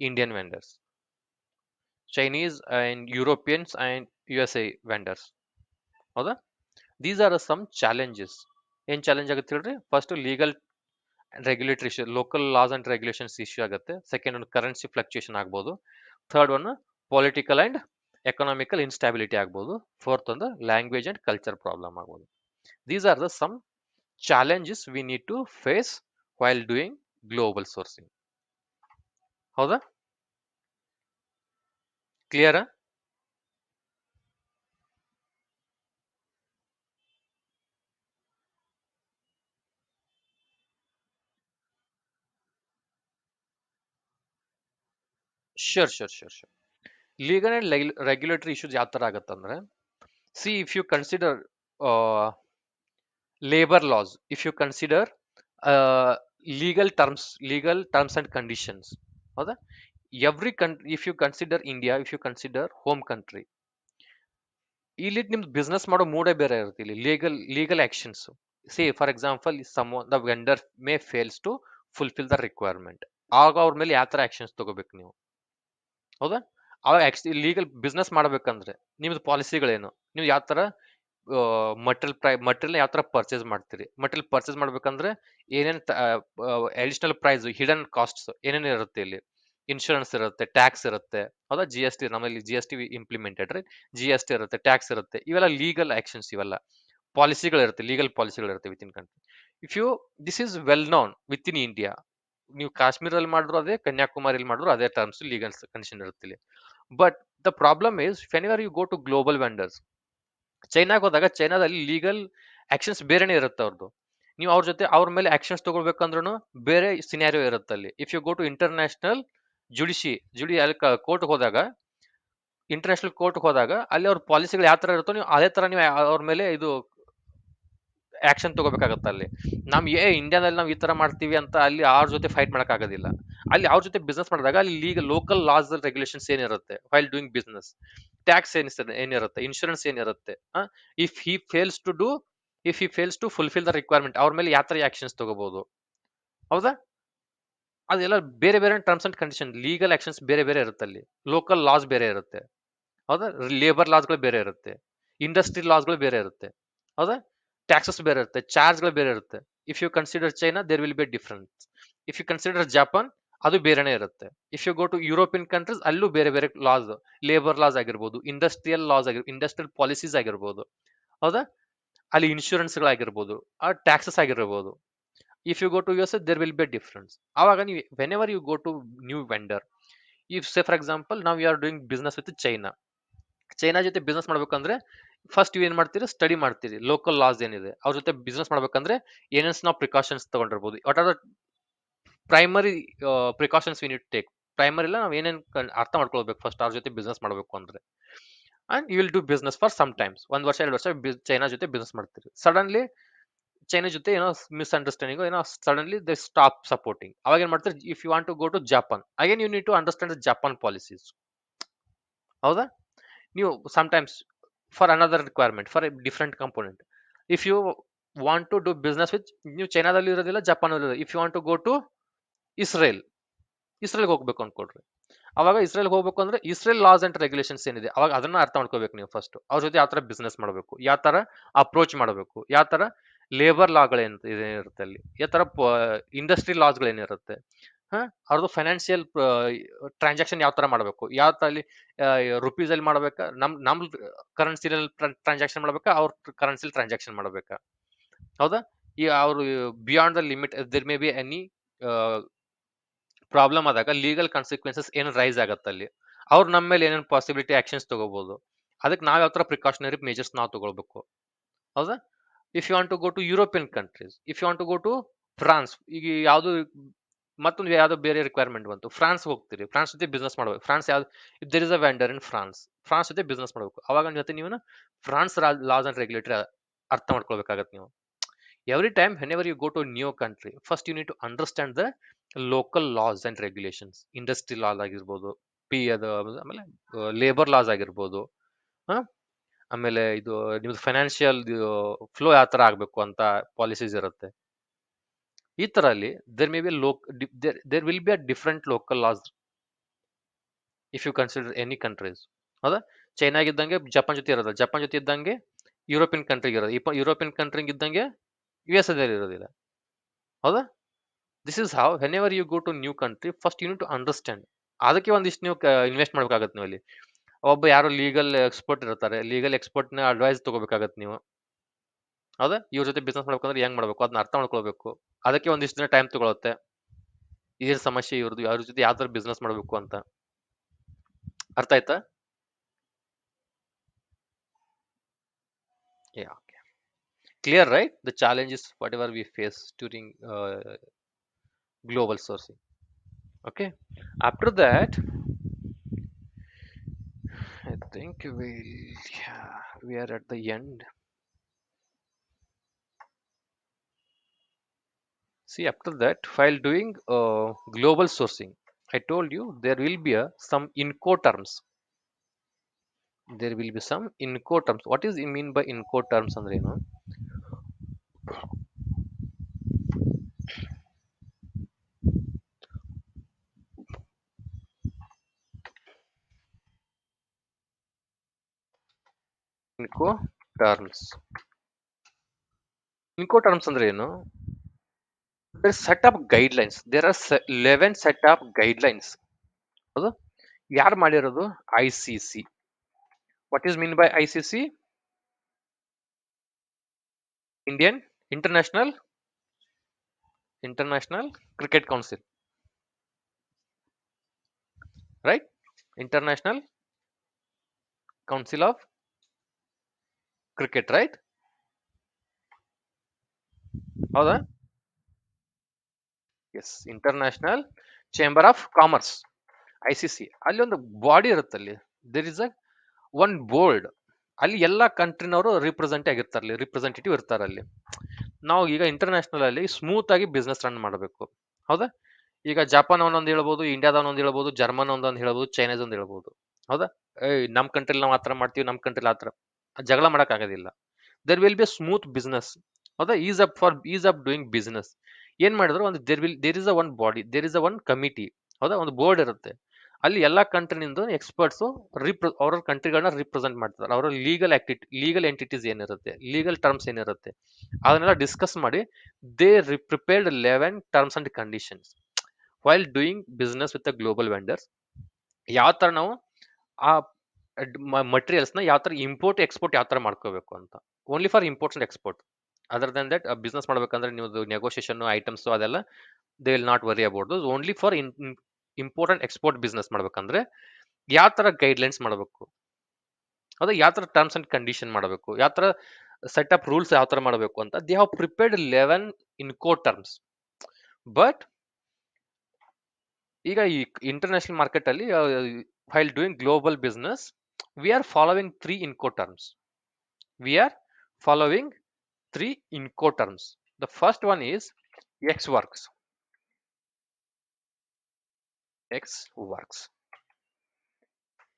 Indian vendors, Chinese and Europeans and USA vendors. ಹೌದಾ? These are some challenges. ಏನ್ challenge ಆಗುತ್ತೆ ಹೇಳ್ರಿ? First legal regulatory issue, local laws and regulations issue ಆಗುತ್ತೆ. Second ಒಂದು currency fluctuation ಆಗ್ಬೋದು. Third one political and economical instability ಆಗ್ಬೋದು. Fourth ಒಂದು language and culture problem ಆಗ್ಬೋದು. These are the some challenges we need to face while doing global sourcing. ಹೌದಾ? Clear? Sure. Legal and regulatory issues ಯಾವ ತರ ಆಗತ್ತಂದ್ರೆ, see, if you consider labor laws, if you consider legal terms and conditions, ಹೌದಾ? every country, if you consider India, if you consider home country, ಇಲ್ಲಿ ನಿಮ್ದು business ಮಾಡೋ ಮೂಡೇ ಬೇರೆ ಇರುತ್ತೆ. ಇಲ್ಲಿ legal actions, say for example, the vendor may fails to fulfil the requirement, ಆಗ ಅವ್ರ ಮೇಲೆ ಯಾವ ತರ ಆಕ್ಷನ್ಸ್ ತಗೋಬೇಕು ನೀವು? ಹೌದಾ? ಅವಾಗ ಲೀಗಲ್ ಬಿಸ್ನೆಸ್ ಮಾಡ್ಬೇಕಂದ್ರೆ ನಿಮ್ದು ಪಾಲಿಸಿಗಳೇನು, ನೀವು ಯಾವ ತರ ಮಟೀರಿಯಲ್ ಯಾವ ತರ ಪರ್ಚೇಸ್ ಮಾಡ್ತೀರಿ, ಮಟೀರಿಯಲ್ ಪರ್ಚೇಸ್ ಮಾಡ್ಬೇಕಂದ್ರೆ ಏನೇನ್ ಅಡಿಷನಲ್ ಪ್ರೈಸ್, ಹಿಡನ್ ಕಾಸ್ಟ್ಸ್ ಏನೇನು ಇರುತ್ತೆ ಇಲ್ಲಿ, ಇನ್ಶೂರೆನ್ಸ್ ಇರುತ್ತೆ, ಟ್ಯಾಕ್ಸ್ ಇರುತ್ತೆ. ಹೌದಾ? GST, ನಮ್ಮಲ್ಲಿ GST ಇಂಪ್ಲಿಮೆಂಟೆಡ್, ರೈಟ್? GST ಇರುತ್ತೆ, ಟ್ಯಾಕ್ಸ್ ಇರುತ್ತೆ, ಇವೆಲ್ಲ ಲೀಗಲ್ ಆಕ್ಷನ್ಸ್, ಇವೆಲ್ಲ ಪಾಲಿಸಿಗಳಿರುತ್ತೆ, ಲೀಗಲ್ ಪಾಲಿಸಿಗಳಿರುತ್ತೆ within country. If you this is well known within India, ನೀವು ಕಾಶ್ಮೀರಲ್ಲಿ ಮಾಡಿದ್ರು ಅದೇ, ಕನ್ಯಾಕುಮಾರಿಲಿ ಮಾಡಿದ್ರು ಅದೇ ಟರ್ಮ್ಸ್, ಲೀಗಲ್ ಕಂಡೀಷನ್ ಇರುತ್ತೆ. But the problem is, whenever you go to global vendors, ಚೈನಾಗೆ ಹೋದಾಗ ಚೈನಾದಲ್ಲಿ ಲೀಗಲ್ ಆಕ್ಷನ್ಸ್ ಬೇರೆನೇ ಇರುತ್ತೆ ಅವ್ರದ್ದು. ನೀವು ಅವ್ರ ಮೇಲೆ ಆಕ್ಷನ್ಸ್ ತಗೊಳ್ಬೇಕಂದ್ರೂ ಬೇರೆ ಸಿನಾರಿಯೋ ಇರುತ್ತೆ ಅಲ್ಲಿ. If you go to international ಅಲ್ಲಿ ಕೋರ್ಟ್ ಹೋದಾಗ, ಇಂಟರ್ನ್ಯಾಷನಲ್ ಕೋರ್ಟ್ ಹೋದಾಗ ಅಲ್ಲಿ ಅವ್ರ ಪಾಲಿಸಿಗಳು ಯಾವ ತರ ಇರುತ್ತೋ, ನೀವು ಅದೇ ತರ ನೀವು ಅವ್ರ ಮೇಲೆ ಇದು ಆಕ್ಷನ್ ತಗೋಬೇಕಾಗತ್ತೆ ಅಲ್ಲಿ. ಇಂಡಿಯಾದಲ್ಲಿ ನಾವು ಈ ತರ ಮಾಡ್ತೀವಿ ಅಂತ ಅಲ್ಲಿ ಅವ್ರ ಜೊತೆ ಫೈಟ್ ಮಾಡಕ್ ಆಗೋದಿಲ್ಲ. ಅಲ್ಲಿ ಅವ್ರ ಜೊತೆ ಬಿಸ್ನೆಸ್ ಮಾಡಿದಾಗ ಅಲ್ಲಿ ಲೋಕಲ್ ಲಾಸ್ ರೆಗ್ಯುಲೇಷನ್ಸ್ ಏನಿರುತ್ತೆ ವೈಲ್ ಡೂಯಿಂಗ್ ಬಿಸ್ನೆಸ್, ಟ್ಯಾಕ್ಸ್ ಏನಿರುತ್ತೆ, ಇನ್ಶೂರೆನ್ಸ್ ಏನಿರುತ್ತೆ, if he fails to do if he fails to fulfil the requirement, ಅವ್ರ ಮೇಲೆ ಯಾವ ತರ ಆಕ್ಷನ್ಸ್ ತಗೋಬಹುದು. ಹೌದಾ? ಅದೆಲ್ಲ ಬೇರೆ ಬೇರೆ terms and condition, legal actions ಬೇರೆ ಬೇರೆ ಇರುತ್ತೆ ಅಲ್ಲಿ, ಲೋಕಲ್ ಲಾಸ್ ಬೇರೆ ಇರುತ್ತೆ. ಹೌದಾ? ಲೇಬರ್ ಲಾಸ್ಗಳು ಬೇರೆ ಇರುತ್ತೆ, ಇಂಡಸ್ಟ್ರಿ ಲಾಸ್ಗಳು ಬೇರೆ ಇರುತ್ತೆ. ಹೌದಾ? ಟ್ಯಾಕ್ಸಸ್ ಬೇರೆ ಇರುತ್ತೆ, ಚಾರ್ಜ್ಗಳು ಬೇರೆ ಇರುತ್ತೆ. If you consider China, there will be difference. If you consider Japan, ಅದು ಬೇರೆನೇ ಇರುತ್ತೆ. If you go to European countries, ಅಲ್ಲೂ ಬೇರೆ ಬೇರೆ ಲಾಸ್, ಲೇಬರ್ ಲಾಸ್ ಆಗಿರ್ಬೋದು, ಇಂಡಸ್ಟ್ರಿಯಲ್ ಲಾಸ್ ಇಂಡಸ್ಟ್ರಿಯಲ್ ಪಾಲಿಸೀಸ್ ಆಗಿರ್ಬೋದು, ಹೌದಾ, ಅಲ್ಲಿ ಇನ್ಶೂರೆನ್ಸ್ಗಳಾಗಿರ್ಬೋದು, ಆ ಟ್ಯಾಕ್ಸಸ್ ಆಗಿರ್ಬೋದು. If you go to U S, there will be difference. ಆವಾಗ ನೀವು whenever you go to new vendor, if say for example ನಾವು you are doing business with China ಜೊತೆ ಬಿಸ್ನೆಸ್ ಮಾಡ್ಬೇಕಂದ್ರೆ ಫಸ್ಟ್ ನೀವು ಏನ್ ಮಾಡ್ತೀರಿ, ಸ್ಟಡಿ ಮಾಡ್ತೀರಿ ಲೋಕಲ್ ಲಾಸ್ ಏನಿದೆ. ಅವ್ರ ಜೊತೆ ಬಿಸ್ನೆಸ್ ಮಾಡ್ಬೇಕಂದ್ರೆ ಏನೇನ್ ನಾವು ಪ್ರಿಕಾಷನ್ಸ್ ತಗೊಂಡಿರ್ಬೋದು, what are the primary precautions we need take. Primary ಇಲ್ಲ, ನಾವು ಏನೇನ್ ಅರ್ಥ ಮಾಡ್ಕೊಳ್ಬೇಕು ಫಸ್ಟ್ ಅವ್ರ ಜೊತೆ ಬಿಸ್ನೆಸ್ ಮಾಡಬೇಕು ಅಂದ್ರೆ. And you will do business for some times, 1 ವರ್ಷ 2 ವರ್ಷ ಚೈನಾ ಜೊತೆ ಬಿಸ್ನೆಸ್ ಮಾಡ್ತೀರಿ. ಸಡನ್ಲಿ ಚೈನಾ ಜೊತೆ ಏನೋ ಮಿಸ್ಅಂಡರ್ಸ್ಟ್ಯಾಂಡಿಂಗ್, ಏನೋ ಸಡನ್ಲಿ ದೇ ಸ್ಟಾಪ್ ಸಪೋರ್ಟಿಂಗ್. ಅವಾಗ ಏನ್ ಮಾಡ್ತಾರೆ, if you want to go to Japan, again you need to understand the Japan policies. ಹೌದಾ, ನೀವು sometimes for another requirement, for a different component, if you want to do business with, ನೀವು ಚೈನಾದಲ್ಲಿ ಇರೋದಿಲ್ಲ, Japan ಇರೋದಿಲ್ಲ, if you want to go to Israel, ಇಸ್ರೇಲ್ಗೆ ಹೋಗ್ಬೇಕು ಅನ್ಕೊಳ್ರಿ. ಅವಾಗ ಇಸ್ರೇಲ್ ಹೋಗ್ಬೇಕು ಅಂದ್ರೆ ಇಸ್ರೇಲ್ ಲಾಸ್ ಅಂಡ್ ರೆಗ್ಯುಲೇಷನ್ಸ್ ಏನಿದೆ, ಅವಾಗ ಅದನ್ನ ಅರ್ಥ ಮಾಡ್ಕೋಬೇಕು ನೀವು ಫಸ್ಟ್. ಅವ್ರ ಜೊತೆ ಯಾವ ತರ ಬಿಸ್ನೆಸ್ ಮಾಡಬೇಕು, ಯಾವ ತರ ಅಪ್ರೋಚ್ ಮಾಡಬೇಕು, ಯಾವ ತರ ಲೇಬರ್ ಏನಿರುತ್ತೆ ಅಲ್ಲಿ, ಯಾವ ತರ ಇಂಡಸ್ಟ್ರಿ ಲಾಸ್ಗಳೇನಿರುತ್ತೆ, ಅವ್ರದ್ದು ಫೈನಾನ್ಷಿಯಲ್ ಟ್ರಾನ್ಸಾಕ್ಷನ್ ಯಾವ ತರ ಮಾಡಬೇಕು, ಯಾವ ತರ ಅಲ್ಲಿ ರುಪೀಸ್ ಅಲ್ಲಿ ಮಾಡ್ಬೇಕಾ, ನಮ್ ಕರೆನ್ಸಿನಲ್ಲಿ ಟ್ರಾನ್ಸಾಕ್ಷನ್ ಮಾಡ್ಬೇಕಾ, ಅವ್ರ ಕರೆನ್ಸಿಲಿ ಟ್ರಾನ್ಸಾಕ್ಷನ್ ಮಾಡ್ಬೇಕಾ, ಹೌದಾ. ಈ ಅವರು beyond the limit there may be any problem ಆದಾಗ ಲೀಗಲ್ ಕಾನ್ಸಿಕ್ವೆನ್ಸಸ್ ಏನು ರೈಸ್ ಆಗತ್ತೆ ಅಲ್ಲಿ, ಅವ್ರು ನಮ್ಮ ಮೇಲೆ ಏನೇನು ಪಾಸಿಬಿಲಿಟಿ ಆಕ್ಷನ್ಸ್ ತಗೋಬಹುದು. ಅದಕ್ಕೆ ನಾವ್ ಯಾವ ತರ ಪ್ರಿಕಾಷನರಿ ಮೇಜರ್ಸ್ ನಾವು ತಗೊಳ್ಬೇಕು, ಹೌದಾ. If you want to go to European countries, if you want to go to France, ಈಗ ಯಾವ್ದು ಮತ್ತೊಂದು ಯಾವ್ದೋ ಬೇರೆ ರಿಕ್ವೈರ್ಮೆಂಟ್ ಬಂತು, ಫ್ರಾನ್ಸ್ ಹೋಗ್ತೀರಿ, ಫ್ರಾನ್ಸ್ ಜೊತೆ ಬಿಸ್ನೆಸ್ ಮಾಡ್ಬೇಕು. ಫ್ರಾನ್ಸ್ ಯಾವ್ದು, if there is a vendor in France, France ಜೊತೆ ಬಿಸ್ನೆಸ್ ಮಾಡ್ಬೇಕು. ಅವಾಗ ಜೊತೆ ನೀವು ಫ್ರಾನ್ಸ್ ಲಾಸ್ ಅಂಡ್ ರೆಗ್ಯುಲೇಟರಿ ಅರ್ಥ ಮಾಡ್ಕೊಳ್ಬೇಕಾಗತ್ತೆ ನೀವು. Every time whenever you go to a new country, first you need to understand the local laws and regulations. Industry loss ಆಗಿರ್ಬೋದು, ಅದು ಆಮೇಲೆ ಲೇಬರ್ ಲಾಸ್ ಆಗಿರ್ಬೋದು, ಹ ಆಮೇಲೆ ಇದು ನಿಮ್ದು ಫೈನಾನ್ಷಿಯಲ್ ಫ್ಲೋ ಯಾವ ತರ ಆಗ್ಬೇಕು ಅಂತ ಪಾಲಿಸೀಸ್ ಇರುತ್ತೆ. ಈ ತರ ಅಲ್ಲಿ there may be there will be a different local laws if you consider any countries, ಹೌದಾ. ಚೈನಾಗಿದ್ದಂಗೆ ಜಪಾನ್ ಜೊತೆ ಇರೋದಿಲ್ಲ, ಜಪಾನ್ ಜೊತೆ ಇದ್ದಂಗೆ ಯುರೋಪಿಯನ್ ಕಂಟ್ರಿಗೆ ಇರೋದು, ಯುರೋಪಿಯನ್ ಕಂಟ್ರಿಗೆ ಇದ್ದಂಗೆ ಯು ಎಸ್ ಅಲ್ಲಿ ಇರೋದಿಲ್ಲ, ಹೌದಾ. This is how whenever you go to new country, first you need to understand. ಅದಕ್ಕೆ ಒಂದಿಷ್ಟು ನೀವು ಇನ್ವೆಸ್ಟ್ ಮಾಡ್ಬೇಕಾಗತ್ತೆ ನೀವು ಅಲ್ಲಿ. ಒಬ್ಬ ಯಾರೋ ಲೀಗಲ್ ಎಕ್ಸ್ಪರ್ಟ್ ಇರ್ತಾರೆ, ಲೀಗಲ್ ಎಕ್ಸ್ಪರ್ಟ್ ನ ಅಡ್ವೈಸ್ ತಗೋಬೇಕಾಗತ್ತೆ ನೀವು, ಹೌದಾ. ಇವ್ರ ಜೊತೆ ಬಿಸ್ನೆಸ್ ಮಾಡ್ಬೇಕಂದ್ರೆ ಹೆಂಗ್ ಮಾಡ್ಬೇಕು ಅದನ್ನ ಅರ್ಥ ಮಾಡ್ಕೊಳ್ಬೇಕು. ಅದಕ್ಕೆ ಒಂದಿಷ್ಟು ದಿನ ಟೈಮ್ ತಗೊಳುತ್ತೆ. ಇದೇನ್ ಸಮಸ್ಯೆ ಇವ್ರದ್ದು, ಅವ್ರ ಜೊತೆ ಯಾವ ತರ ಬಿಸ್ನೆಸ್ ಮಾಡ್ಬೇಕು ಅಂತ. ಅರ್ಥ ಆಯ್ತಾ? Yeah, okay. Clear, right? The challenges whatever we face during global sourcing. Okay. After that, I think yeah, we are at the end. See, after that, while doing global sourcing, I told you there will be some incoterms. There will be some incoterms. What is mean by incoterms? Andre, no? Incoterms. Incoterms ಅಂದ್ರೆ ಏನು? There set up guidelines. There are 11 set up guidelines. ಹೌದು? ಯಾರು ಮಾಡಿರೋದು? ICC. What is mean by ICC? Indian International Cricket Council, right? International Council of Cricket, right? ಹೌದಾ? Yes, international chamber of commerce, ICC. ಅಲ್ಲಿ ಒಂದು body ಇರುತ್ತೆ, ಅಲ್ಲಿ there is a one board. ಅಲ್ಲಿ ಎಲ್ಲ ಕಂಟ್ರಿನವರು ರಿಪ್ರೆಸೆಂಟೇಟಿವ್ ಇರ್ತಾರೆ ಅಲ್ಲಿ. ನಾವು ಈಗ ಇಂಟರ್ನ್ಯಾಷನಲ್ ಅಲ್ಲಿ ಸ್ಮೂತ್ ಆಗಿ ಬಿಸ್ನೆಸ್ ರನ್ ಮಾಡಬೇಕು, ಹೌದಾ. ಈಗ ಜಪಾನ್ ಒಂದೊಂದು ಹೇಳ್ಬೋದು, ಇಂಡಿಯಾದ ಒಂದೊಂದು ಹೇಳ್ಬೋದು, ಜರ್ಮನ್ ಒಂದೊಂದು ಹೇಳ್ಬೋದು, ಚೈನೀಸ್ ಒಂದು ಹೇಳ್ಬೋದು, ಹೌದಾ. ನಮ್ ಕಂಟ್ರಿಲಿ ನಾವು ಆತರ ಮಾಡ್ತೀವಿ, ನಮ್ ಕಂಟ್ರಿಲಿ ಆತರ ಜಗಳ ಮಾಡಕ್ ಆಗೋದಿಲ್ಲ. There will be smooth business, ಹೌದಾ. Ease of doing business. ಏನ್ ಮಾಡಿದ್ರು, ಒಂದು there is a one body, there is a one committee, ಹೌದಾ. ಒಂದು ಬೋರ್ಡ್ ಇರುತ್ತೆ, ಅಲ್ಲಿ ಎಲ್ಲಾ ಕಂಟ್ರಿನಿಂದ ಎಕ್ಸ್ಪರ್ಟ್ಸ್ ಅವ್ರ ಕಂಟ್ರಿಗಳನ್ನ ರಿಪ್ರೆಸೆಂಟ್ ಮಾಡ್ತಾರೆ. ಅವರ ಲೀಗಲ್ ಎಂಟಿಟೀಸ್ ಏನಿರುತ್ತೆ, ಲೀಗಲ್ ಟರ್ಮ್ಸ್ ಏನಿರುತ್ತೆ, ಅದನ್ನೆಲ್ಲ ಡಿಸ್ಕಸ್ ಮಾಡಿ they prepared 11 terms and conditions. While doing business with the global vendors ಯಾವ ತರ ನಾವು ಆ ಮಟೀರಿಯಲ್ಸ್ನ ಯಾವ ತರ ಇಂಪೋರ್ಟ್ ಎಕ್ಸ್ಪೋರ್ಟ್ ಯಾವ ತರ ಮಾಡ್ಕೋಬೇಕು ಅಂತ. Only for imports and export. Other than that business ಮಾಡ್ಬೇಕಂದ್ರೆ ನೀವು ನೆಗೋಷಿಯೇಷನ್ ಐಟಮ್ಸ್ ಅದೆಲ್ಲ they will not worry about those. Only for import and export business ಮಾಡ್ಬೇಕಂದ್ರೆ ಯಾವ ತರ ಗೈಡ್ಲೈನ್ಸ್ ಮಾಡಬೇಕು, ಅದು ಯಾವ ತರ ಟರ್ಮ್ಸ್ ಅಂಡ್ ಕಂಡೀಷನ್ ಮಾಡಬೇಕು, ಯಾವ ತರ ಸೆಟ್ ಅಪ್ ರೂಲ್ಸ್ ಯಾವ ತರ ಮಾಡಬೇಕು ಅಂತ they have prepared 11 in code terms. But ಈಗ ಈ ಇಂಟರ್ನ್ಯಾಷನಲ್ ಮಾರ್ಕೆಟ್ ಅಲ್ಲಿ while doing global business we are following three incoterms. We are following three incoterms. The first one is X works. X works.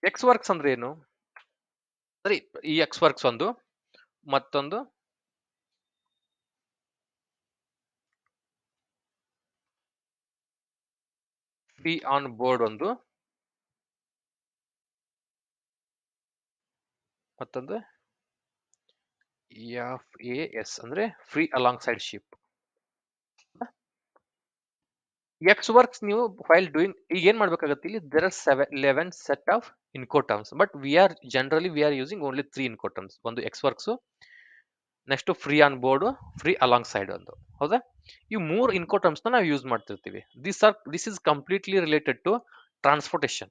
X works ಅಂದ್ರೆ ಏನು? ಸರಿ, ಈ X works ಒಂದು, ಮತ್ತೊಂದು free on board ಒಂದು, ಮತ್ತೊಂದು FAS ಅಂದ್ರೆ free alongside ship. X works ನೀವು while doing ಈಗ ಏನ್ ಮಾಡ್ಬೇಕಾಗತ್ತೆ ಇಲ್ಲಿ there are 11 set of incoterms but we are using only 3 incoterms. ಒಂದು X works, next free on board, free alongside ಒಂದು. ಹೌದಾ? ಈ ಮೂರು ಇನ್ಕೋಟರ್ಮ್ಸ್ ನಾವು ಯೂಸ್ ಮಾಡ್ತಿರ್ತೀವಿ. This is completely related to transportation.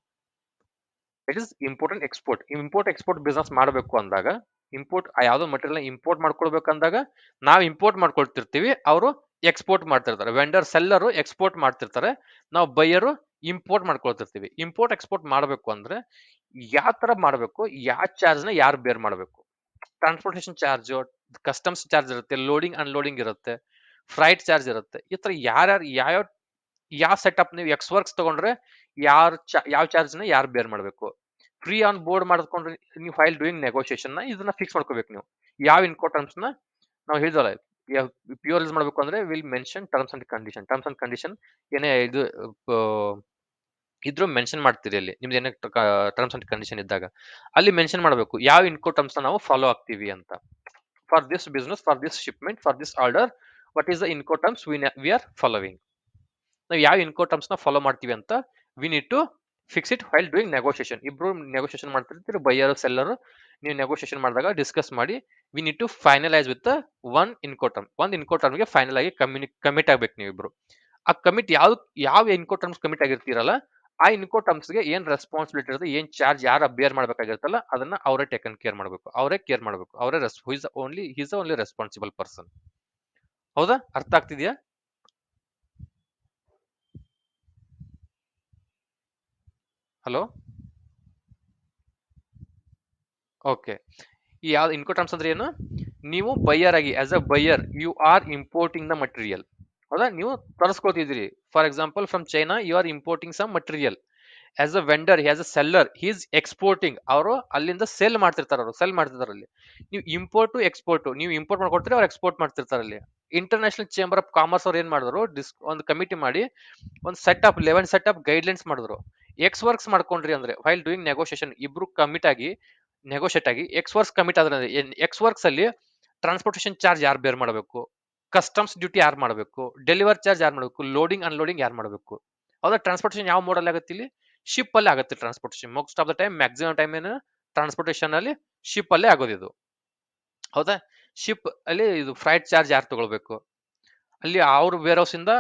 It is import export. Import export business ಮಾಡಬೇಕು ಅಂದಾಗ, import ಯಾವ್ದೋ ಮಟೀರಿಯಲ್ ಇಂಪೋರ್ಟ್ ಮಾಡ್ಕೊಳ್ಬೇಕಂದಾಗ ನಾವು ಇಂಪೋರ್ಟ್ ಮಾಡ್ಕೊಳ್ತಿರ್ತೀವಿ, ಅವರು ಎಕ್ಸ್ಪೋರ್ಟ್ ಮಾಡ್ತಿರ್ತಾರೆ. ವೆಂಡರ್ ಸೆಲ್ಲರು ಎಕ್ಸ್ಪೋರ್ಟ್ ಮಾಡ್ತಿರ್ತಾರೆ, ನಾವು ಬೈಯರು ಇಂಪೋರ್ಟ್ ಮಾಡ್ಕೊಳ್ತಿರ್ತೀವಿ. ಇಂಪೋರ್ಟ್ ಎಕ್ಸ್ಪೋರ್ಟ್ ಮಾಡಬೇಕು ಅಂದ್ರೆ ಯಾವ ತರ ಮಾಡಬೇಕು, ಯಾವ ಚಾರ್ಜ್ ನ ಯಾರು ಬೇರ್ ಮಾಡಬೇಕು. ಟ್ರಾನ್ಸ್ಪೋರ್ಟೇಷನ್ ಚಾರ್ಜ್, ಕಸ್ಟಮ್ಸ್ ಚಾರ್ಜ್ ಇರುತ್ತೆ, ಲೋಡಿಂಗ್ ಅನ್ಲೋಡಿಂಗ್ ಇರುತ್ತೆ, ಫ್ರೈಟ್ ಚಾರ್ಜ್ ಇರುತ್ತೆ. ಈ ತರ ಯಾರ್ಯಾರು ಯಾವ ಸೆಟಪ್ ನೀವು ಎಕ್ಸ್ ವರ್ಕ್ಸ್ ತಗೊಂಡ್ರೆ ಯಾವ ಚಾರ್ಜ್ ನ ಯಾರು ಬೇರ್ ಮಾಡಬೇಕು. ಫ್ರೀ ಆನ್ ಬೋರ್ಡ್ ಮಾಡ್ಕೊಂಡ್ರೆ ನೀವು ಫೈಲ್ ಡೂಯಿಂಗ್ ನೆಗೋಷಿಯೇಷನ್ ನ ಇದನ್ನ ಫಿಕ್ಸ್ ಮಾಡ್ಕೋಬೇಕು. ನೀವು ಯಾವ ಇನ್ಕೋಟರ್ಮ್ಸ್ ನ ನಾವು ಹೇಳಿದಲ್ಲ ಪ್ಯೂರ್ ಯೂಸ್ ಮಾಡಬೇಕು ಅಂದ್ರೆ will mention terms and condition. Terms and condition ಏನೇ ಇದು ಇದ್ರು ಮೆನ್ಷನ್ ಮಾಡ್ತೀರಿ ಅಲ್ಲಿ ನಿಮ್ದು ಏನೇ ಟರ್ಮ್ಸ್ ಅಂಡ್ ಕಂಡೀಷನ್ ಇದ್ದಾಗ ಅಲ್ಲಿ ಮೆನ್ಷನ್ ಮಾಡಬೇಕು ಯಾವ ಇನ್ಕೋ ಟರ್ಮ್ಸ್ ನಾವು ಫಾಲೋ ಆಗ್ತೀವಿ ಅಂತ. For this business, for this shipment, for this order, what is the Incoterms we are following. ನಾವು ಯಾವ ಇನ್ಕೋ ಟರ್ಮ್ಸ್ ನ ಫಾಲೋ ಮಾಡ್ತೀವಿ ಅಂತ we need to fix it while doing negotiation. ಇಬ್ರು ನೆಗೋಷಿಯೇಷನ್ ಮಾಡ್ತಿರ್ತೀರಿ, ಬೈಯರ್ ಸೆಲ್ಲರ್. ನೀವು negotiation ಮಾಡಿದಾಗ discuss ಮಾಡಿ we need to finalise with one Incoterm. ಒಂದು ಇನ್ಕೋ ಟರ್ಮ್ಗೆ ಫೈನಲ್ ಆಗಿ ಕಮಿಟ್ ಆಗ್ಬೇಕು ನೀವು ಇಬ್ರು. ಆ ಕಮಿಟ್ ಯಾವ ಇನ್ಕೋ ಟರ್ಮ್ಸ್ ಕಮಿಟ್ ಆಗಿರ್ತೀರಲ್ಲ ಆ ಇನ್ಕೋ ಟರ್ಮ್ಸ್ಗೆ ಏನ್ ರೆಸ್ಪಾನ್ಸಿಬಿಲಿಟಿ ಇರುತ್ತೆ, ಏನ್ ಚಾರ್ಜ್ ಯಾರು ಬೇರ್ ಮಾಡ್ಬೇಕಾಗಿರುತ್ತಲ್ಲ ಅದನ್ನ ಅವರೇ ಟೇಕನ್ ಕೇರ್ ಮಾಡಬೇಕು, ಅವರೇ ಕೇರ್ ಮಾಡಬೇಕು, ಅವರೇ ಓನ್ಲಿ ರೆಸ್ಪಾನ್ಸಿಬಲ್ ಪರ್ಸನ್. ಹೌದಾ? ಅರ್ಥ ಆಗ್ತಿದ್ಯಾ? Hello, okay. ಈ ಯಾವ್ದು ಇನ್ಕೋ ಟರ್ಮ್ಸ್ ಅಂದ್ರೆ ಏನು? ನೀವು ಬೈಯರ್ ಆಗಿ as a buyer you are importing the material. ಹೌದಾ? ನೀವು ತರಿಸ್ಕೊತಿದ್ದೀರಿ. For example from China you are importing some material. As a vendor, as a seller, he is exporting. ಅವರು ಅಲ್ಲಿಂದ ಸೆಲ್ ಮಾಡ್ತಿರ್ತಾರೆ, ಅವರು ಸೆಲ್ ಮಾಡ್ತಿರ್ತಾರೆ ಅಲ್ಲಿ. ನೀವು ಇಂಪೋರ್ಟ್ ಎಕ್ಸ್ಪೋರ್ಟ್, ನೀವು ಇಂಪೋರ್ಟ್ ಮಾಡ್ಕೊಡ್ತೀರಿ, ಅವ್ರು ಎಕ್ಸ್ಪೋರ್ಟ್ ಮಾಡ್ತಿರ್ತಾರೆ ಅಲ್ಲಿ. ಇಂಟರ್ನ್ಯಾಷನಲ್ ಚೇಂಬರ್ ಆಫ್ ಕಾಮರ್ಸ್ ಅವ್ರು ಏನ್ ಮಾಡಿದ್ರು, ಒಂದು ಕಮಿಟಿ ಮಾಡಿ ಒಂದು ಸೆಟಪ್ 11 ಸೆಟಪ್ ಗೈಡ್ಲೈನ್ಸ್ ಮಾಡಿದ್ರು. ಎಕ್ಸ್ ವರ್ಕ್ಸ್ ಮಾಡ್ಕೊಂಡ್ರಿ ಅಂದ್ರೆ ವೈಲ್ ಡೂಯಿಂಗ್ ನೆಗೋಷಿಯೇಷನ್ ಇಬ್ರು ಕಮಿಟ್ ಆಗಿ ನೆಗೋಷಿಯೇಟ್ ಆಗಿ ಎಕ್ಸ್ ವರ್ಕ್ಸ್ ಕಮಿಟ್ ಆದ್ರೆ ಎಕ್ಸ್ ವರ್ಕ್ಸ್ ಅಲ್ಲಿ ಟ್ರಾನ್ಸ್ಪೋರ್ಟೇಷನ್ ಚಾರ್ಜ್ ಯಾರು ಬೇರ್ ಮಾಡಬೇಕು, ಕಸ್ಟಮ್ಸ್ ಡ್ಯೂಟಿ ಯಾರು ಮಾಡಬೇಕು, ಡೆಲಿವರ್ ಚಾರ್ಜ್ ಯಾರು ಮಾಡಬೇಕು, ಲೋಡಿಂಗ್ ಅನ್ಲೋಡಿಂಗ್ ಯಾರು ಮಾಡಬೇಕು. ಹೌದಾ? ಟ್ರಾನ್ಸ್ಪೋರ್ಟೇಷನ್ ಯಾವ ಮೋಡಲ್ಲಿ ಆಗುತ್ತೆ ಇಲ್ಲಿ? ಶಿಪ್ ಅಲ್ಲಿ ಆಗುತ್ತೆ transportation. Most of the time, maximum time ಏನು ಟ್ರಾನ್ಸ್ಪೋರ್ಟೇಷನ್ ಅಲ್ಲಿ ಶಿಪ್ ಅಲ್ಲೇ ಆಗೋದು ಇದು. ಹೌದಾ? ಶಿಪ್ ಅಲ್ಲಿ ಇದು ಫ್ರೈಟ್ ಚಾರ್ಜ್ ಯಾರು ತಗೊಳ್ಬೇಕು, ಅಲ್ಲಿ ಅವ್ರ ವೇರ್ ಹೌಸ್ ಇಂದ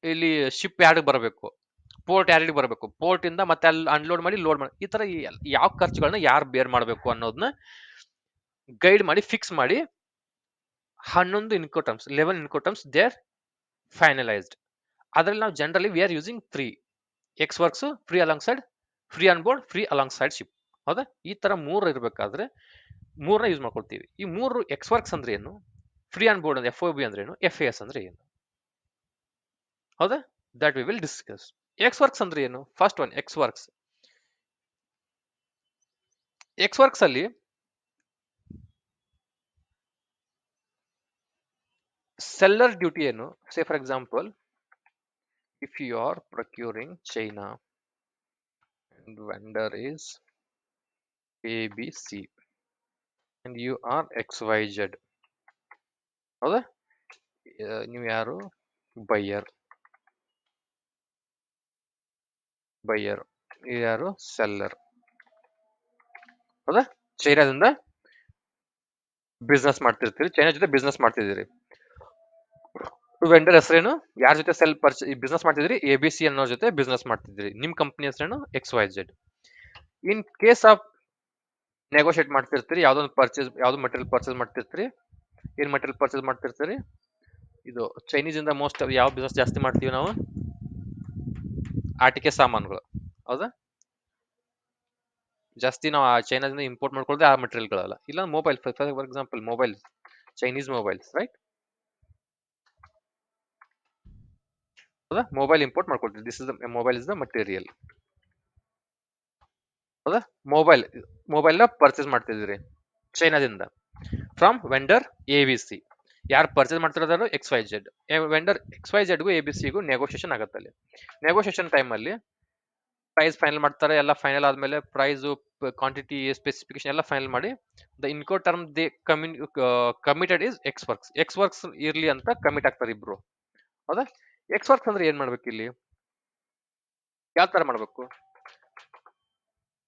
ಇಲ್ಲಿ ಶಿಪ್ ಯಾರಿಗೆ ಬರಬೇಕು, ಪೋರ್ಟ್ ಯಾರಿಗೆ ಬರಬೇಕು, ಪೋರ್ಟ್ ಇಂದ ಮತ್ತೆ ಅಲ್ಲಿ ಅನ್ಲೋಡ್ ಮಾಡಿ ಲೋಡ್ ಮಾಡಿ, ಈ ತರ ಯಾವ ಖರ್ಚುಗಳನ್ನ ಯಾರು ಬೇರ್ ಮಾಡಬೇಕು ಅನ್ನೋದನ್ನ ಗೈಡ್ ಮಾಡಿ ಫಿಕ್ಸ್ ಮಾಡಿ 11 ಇನ್ಕೋಟಮ್ಸ್ 11 ಇನ್ಕೋಟಮ್ಸ್ ದೇ ಆರ್ ಫೈನಲೈಸ್ಡ್. ಅದ್ರಲ್ಲಿ ನಾವು generally we are using 3 X works, free along side, free on board, free alongside ship. ಹೌದಾ? ಈ ತರ ಮೂರು ಇರಬೇಕಾದ್ರೆ ಮೂರನ್ನ ಯೂಸ್ ಮಾಡ್ಕೊಳ್ತೀವಿ. ಈ ಮೂರು ಎಕ್ಸ್ ವರ್ಕ್ಸ್ ಅಂದ್ರೆ ಏನು, ಫ್ರೀ ಆನ್ ಬೋರ್ಡ್ ಅಂದ್ರೆ FOB ಅಂದ್ರೆ ಏನು, FAS ಅಂದ್ರೆ ಏನು. ಹೌದಾ? That we will discuss. X works ಅಂದ್ರೆ ಏನು? First one X works. X works ಅಲ್ಲಿ ಸೆಲ್ಲರ್ ಡ್ಯೂಟಿ ಏನು? ಸೇ for example if you are procuring China and vendor is ABC and you are XYZ. ಹೌದಾ? ನೀವು ಯಾರು? ಬೈಯರ್. ಬೈಯರ್, ಯಾರು seller. ಹೌದಾ? ಚೈನಾದಿಂದ business ಮಾಡ್ತಿರ್ತೀರಿ, China ಜೊತೆ ಬಿಸ್ನೆಸ್ ಮಾಡ್ತಿದ್ದೀರಿ. ವೆಂಡರ್ ಹೆಸರೇನು? ಯಾರ ಜೊತೆ ಬಿಸ್ನೆಸ್ ಮಾಡ್ತಿದ್ರಿ? ABC ಅನ್ನೋ ಜೊತೆ ಬಿಸ್ನೆಸ್ ಮಾಡ್ತಿದ್ರಿ. ನಿಮ್ ಕಂಪನಿ ಹೆಸರೇನು? XYZ. In case of negotiate ಮಾಡ್ತಿರ್ತೀರಿ, ಯಾವ್ದೋ ಮಟೀರಿಯಲ್ ಪರ್ಚೇಸ್ ಮಾಡ್ತಿರ್ತೀರಿ. ಏನ್ ಮಟೀರಿಯಲ್ ಪರ್ಚೇಸ್ ಮಾಡ್ತಿರ್ತೀರಿ? ಇದು ಚೈನೀಸ್ ಇಂದ ಮೋಸ್ಟ್ ಯಾವ ಬಿಸ್ನೆಸ್ ಜಾಸ್ತಿ ಮಾಡ್ತೀವಿ ನಾವು? ಆಟಿಕೆ ಸಾಮಾನುಗಳು. ಹೌದಾ? ಜಾಸ್ತಿ ನಾವು ಚೈನಾದಿಂದ ಇಂಪೋರ್ಟ್ ಮಾಡ್ಕೊಳ್ಳೋದು ಆ ಮಟೀರಿಯಲ್ಗಳಲ್ಲ. ಇಲ್ಲ mobile, for example mobile, Chinese mobiles, right? ಹೌದಾ? ಮೊಬೈಲ್ ಇಂಪೋರ್ಟ್ ಮಾಡ್ಕೊಳ್ತೀವಿ. This is the mobile is the material. ಹೌದಾ? ಮೊಬೈಲ್ ನ ಪರ್ಚೇಸ್ ಮಾಡ್ತಿದ್ದೀರಿ ಚೈನಾದಿಂದ ಫ್ರಮ್ ವೆಂಡರ್ ABC. ಯಾರು ಪರ್ಚೇಸ್ ಮಾಡ್ತಿರೋದಾದ್ರು XYZ. ವೆಂಡರ್ XYZ ಗೂ ABCಗೂ ನೆಗೋಷಿಯೇಷನ್ ಆಗುತ್ತೆ. ಅಲ್ಲಿ ನೆಗೋಷಿಯೇಷನ್ ಟೈಮ್ ಅಲ್ಲಿ ಪ್ರೈಸ್ ಫೈನಲ್ ಮಾಡ್ತಾರೆ. ಎಲ್ಲ ಫೈನಲ್ ಆದ್ಮೇಲೆ ಪ್ರೈಸ್, ಕ್ವಾಂಟಿಟಿ, ಸ್ಪೆಸಿಫಿಕೇಶನ್ ಎಲ್ಲ ಫೈನಲ್ ಮಾಡಿ the Incoterm they committed is ex works ಇರ್ಲಿ ಅಂತ ಕಮಿಟ್ ಆಗ್ತಾರೆ ಇಬ್ರು. ಹೌದಾ? ಎಕ್ಸ್ ವರ್ಕ್ಸ್ ಅಂದ್ರೆ ಏನ್ ಮಾಡ್ಬೇಕು ಇಲ್ಲಿ? ಯಾವ ತರ ಮಾಡ್ಬೇಕು?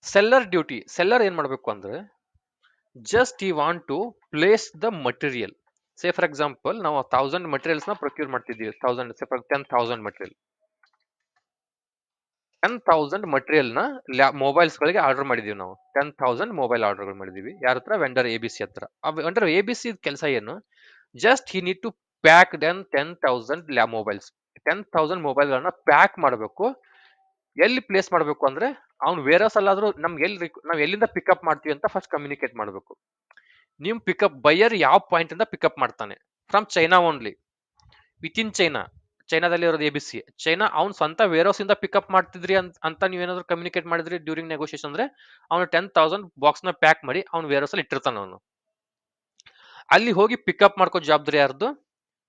Seller duty. ಸೆಲ್ಲರ್ ಏನ್ ಮಾಡ್ಬೇಕು ಅಂದ್ರೆ ಜಸ್ಟ್ ಈ want to place the material. Say for example ನಾವು 1000 ಮಟೀರಿಯಲ್ಸ್ ನ ಪ್ರೊಕ್ಯೂರ್ ಮಾಡ್ತಿದ್ದೀವಿ. 10,000 ಮಟೀರಿಯಲ್. 10,000 ಮಟೀರಿಯಲ್ ನ ಮೊಬೈಲ್ಸ್ ಗಳಿಗೆ ಆರ್ಡರ್ ಮಾಡಿದೀವಿ ನಾವು. 10,000 ಮೊಬೈಲ್ ಆರ್ಡರ್ ಮಾಡಿದೀವಿ. ಯಾರ ಹತ್ರ? ವೆಂಡರ್ ABC ಹತ್ರ. ವೆಂಡರ್ ABC ಕೆಲಸ ಏನು? Just he need to pack 10,000 mobiles. 10,000 mobile ಗಳನ್ನ ಪ್ಯಾಕ್ ಮಾಡಬೇಕು. ಎಲ್ಲಿ ಪ್ಲೇಸ್ ಮಾಡಬೇಕು ಅಂದ್ರೆ ಅವ್ನು ವೇರಸ್ ಅಲ್ಲಾದ್ರೂ ನಾವ್ ಎಲ್ಲಿಂದ ಪಿಕಪ್ ಮಾಡ್ತೀವಿ ಅಂತ ಫಸ್ಟ್ ಕಮ್ಯುನಿಕೇಟ್ ಮಾಡಬೇಕು. ನಿಮ್ ಬೈಯರ್ ಯಾವ ಪಾಯಿಂಟ್ ಇಂದ ಪಿಕಪ್ ಮಾಡ್ತಾನೆ? From China only, within ಚೈನಾದಲ್ಲಿ ಇರೋದು ABC. ಚೈನಾ ಅವ್ನ್ ಸ್ವಂತ ವೇರ್ಹೌಸ್ ಇಂದ ಪಿಕಪ್ ಮಾಡ್ತಿದ್ರಿ ಅಂತ ನೀವೇನಾದ್ರು ಕಮ್ಯುನಿಕೇಟ್ ಮಾಡಿದ್ರಿ ಡ್ಯೂರಿಂಗ್ ನೆಗೋಷಿಯೇಷನ್ ಅಂದ್ರೆ ಅವ್ನು 10,000 ಬಾಕ್ಸ್ ನ ಪ್ಯಾಕ್ ಮಾಡಿ ಅವ್ನ ವೇರ್ಹೌಸ್ ಅಲ್ಲಿ ಇಟ್ಟಿರ್ತಾನ. ಅವನು ಅಲ್ಲಿ ಹೋಗಿ ಪಿಕಪ್ ಮಾಡ್ಕೋ ಜವಾಬ್ದಾರಿ ಯಾರ್ದು?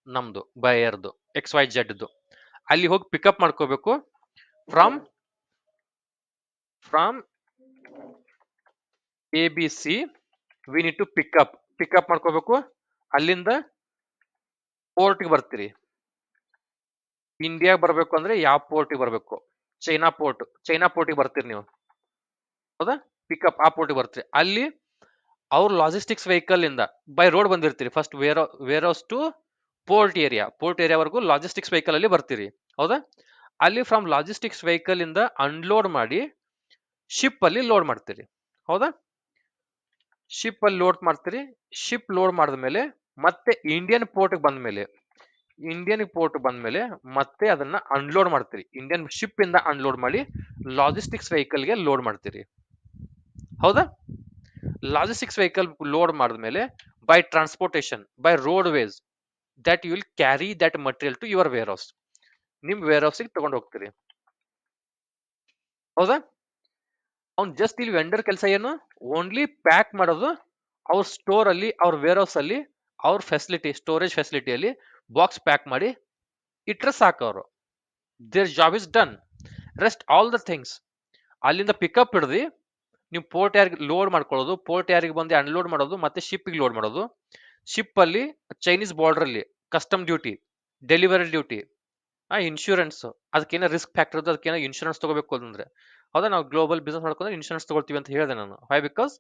ನಮ್ದು, ಬೈಯರ್ದು, XYZ. ಅಲ್ಲಿ ಹೋಗಿ ಪಿಕಪ್ ಮಾಡ್ಕೋಬೇಕು from ABC. We need to pickup ಮಾಡ್ಕೋಬೇಕು. ಅಲ್ಲಿಂದ ಪೋರ್ಟ್ಗೆ ಬರ್ತೀರಿ. ಇಂಡಿಯಾಗೆ ಬರ್ಬೇಕು ಅಂದ್ರೆ ಯಾವ ಪೋರ್ಟ್ಗೆ ಬರ್ಬೇಕು? ಚೈನಾ ಪೋರ್ಟ್ಗೆ ಬರ್ತೀರಿ ನೀವು. ಹೌದಾ? ಪಿಕಪ್ ಆ ಪೋರ್ಟ್ಗೆ ಬರ್ತೀರಿ. ಅಲ್ಲಿ ಅವ್ರ ಲಾಜಿಸ್ಟಿಕ್ಸ್ ವೆಹಿಕಲ್ ಇಂದ ಬೈ ರೋಡ್ ಬಂದಿರ್ತೀರಿ. ಫಸ್ಟ್ ವೇರ್ಹೌಸ್ ಟು ಪೋರ್ಟ್ ಏರಿಯಾವರೆಗೂ ಲಾಜಿಸ್ಟಿಕ್ಸ್ ವೆಹಿಕಲ್ ಅಲ್ಲಿ ಬರ್ತೀರಿ. ಹೌದಾ? ಅಲ್ಲಿ ಫ್ರಮ್ ಲಾಜಿಸ್ಟಿಕ್ಸ್ ವೆಹಿಕಲ್ ಇಂದ ಅನ್ಲೋಡ್ ಮಾಡಿ ಶಿಪ್ ಅಲ್ಲಿ ಲೋಡ್ ಮಾಡ್ತೀರಿ. ಹೌದಾ? ಶಿಪ್ ಅಲ್ಲಿ ಲೋಡ್ ಮಾಡ್ತೀರಿ. ಶಿಪ್ ಲೋಡ್ ಮಾಡಿದ್ಮೇಲೆ ಮತ್ತೆ ಇಂಡಿಯನ್ ಪೋರ್ಟ್ ಬಂದ್ಮೇಲೆ ಮತ್ತೆ ಅದನ್ನ ಅನ್ಲೋಡ್ ಮಾಡ್ತೀರಿ. ಇಂಡಿಯನ್ ಶಿಪ್ ಇಂದ ಅನ್ಲೋಡ್ ಮಾಡಿ ಲಾಜಿಸ್ಟಿಕ್ಸ್ ವೆಹಿಕಲ್ ಗೆ ಲೋಡ್ ಮಾಡ್ತೀರಿ. ಹೌದಾ? ಲಾಜಿಸ್ಟಿಕ್ಸ್ ವೆಹಿಕಲ್ ಲೋಡ್ ಮಾಡಿದ್ಮೇಲೆ by transportation, by road ways, that you will carry that material to your warehouse. ನಿಮ್ ವೇರ್ ಹೌಸ್ ತಗೊಂಡು ಹೋಗ್ತೀರಿ. ಹೌದಾ? ಅವ್ನ್ ಜಸ್ಟ್ ಇಲ್ಲಿ ವೆಂಡರ್ ಕೆಲಸ ಏನು? ಓನ್ಲಿ ಪ್ಯಾಕ್ ಮಾಡೋದು. ಅವ್ರ ಸ್ಟೋರ್ ಅಲ್ಲಿ, ಅವ್ರ ವೇರ್ ಹೌಸ್ ಅಲ್ಲಿ, ಅವ್ರ ಸ್ಟೋರೇಜ್ ಫೆಸಿಲಿಟಿಯಲ್ಲಿ ಬಾಕ್ಸ್ ಪ್ಯಾಕ್ ಮಾಡಿ ಇಟ್ರೆ ಸಾಕು. ಅವರು there job is done. Rest all the things ಅಲ್ಲಿಂದ ಪಿಕಪ್ ಹಿಡ್ದು ನೀವು ಪೋರ್ಟ್ ಯಾರಿಗೆ ಲೋಡ್ ಮಾಡ್ಕೊಳ್ಳೋದು, ಪೋರ್ಟ್ ಯಾರಿಗೆ ಬಂದು ಅನ್ಲೋಡ್ ಮಾಡೋದು, ಮತ್ತೆ ಶಿಪ್ಪಿಗೆ ಲೋಡ್ ಮಾಡೋದು. ಶಿಪ್ ಅಲ್ಲಿ ಚೈನೀಸ್ ಬಾರ್ಡರ್ ಅಲ್ಲಿ custom duty, delivery duty, insurance, ಅದಕ್ಕೇನೋ ರಿಸ್ಕ್ ಫ್ಯಾಕ್ಟರ್ ಇದ್ದು ಅದಕ್ಕೇನೋ ಇನ್ಶೂರೆನ್ಸ್ ತಗೋಬೇಕು ಅಂದ್ರೆ. ಹೌದಾ? ನಾವು ಗ್ಲೋಬಲ್ ಬಿಸ್ನೆಸ್ ಮಾಡ್ಕೊಂಡ್ರೆ ಇನ್ಶೂರೆನ್ಸ್ ತಗೊಳ್ತೀವಿ ಅಂತ ಹೇಳಿದೆ ನಾನು. ವೈ? ಬಿಕಾಸ್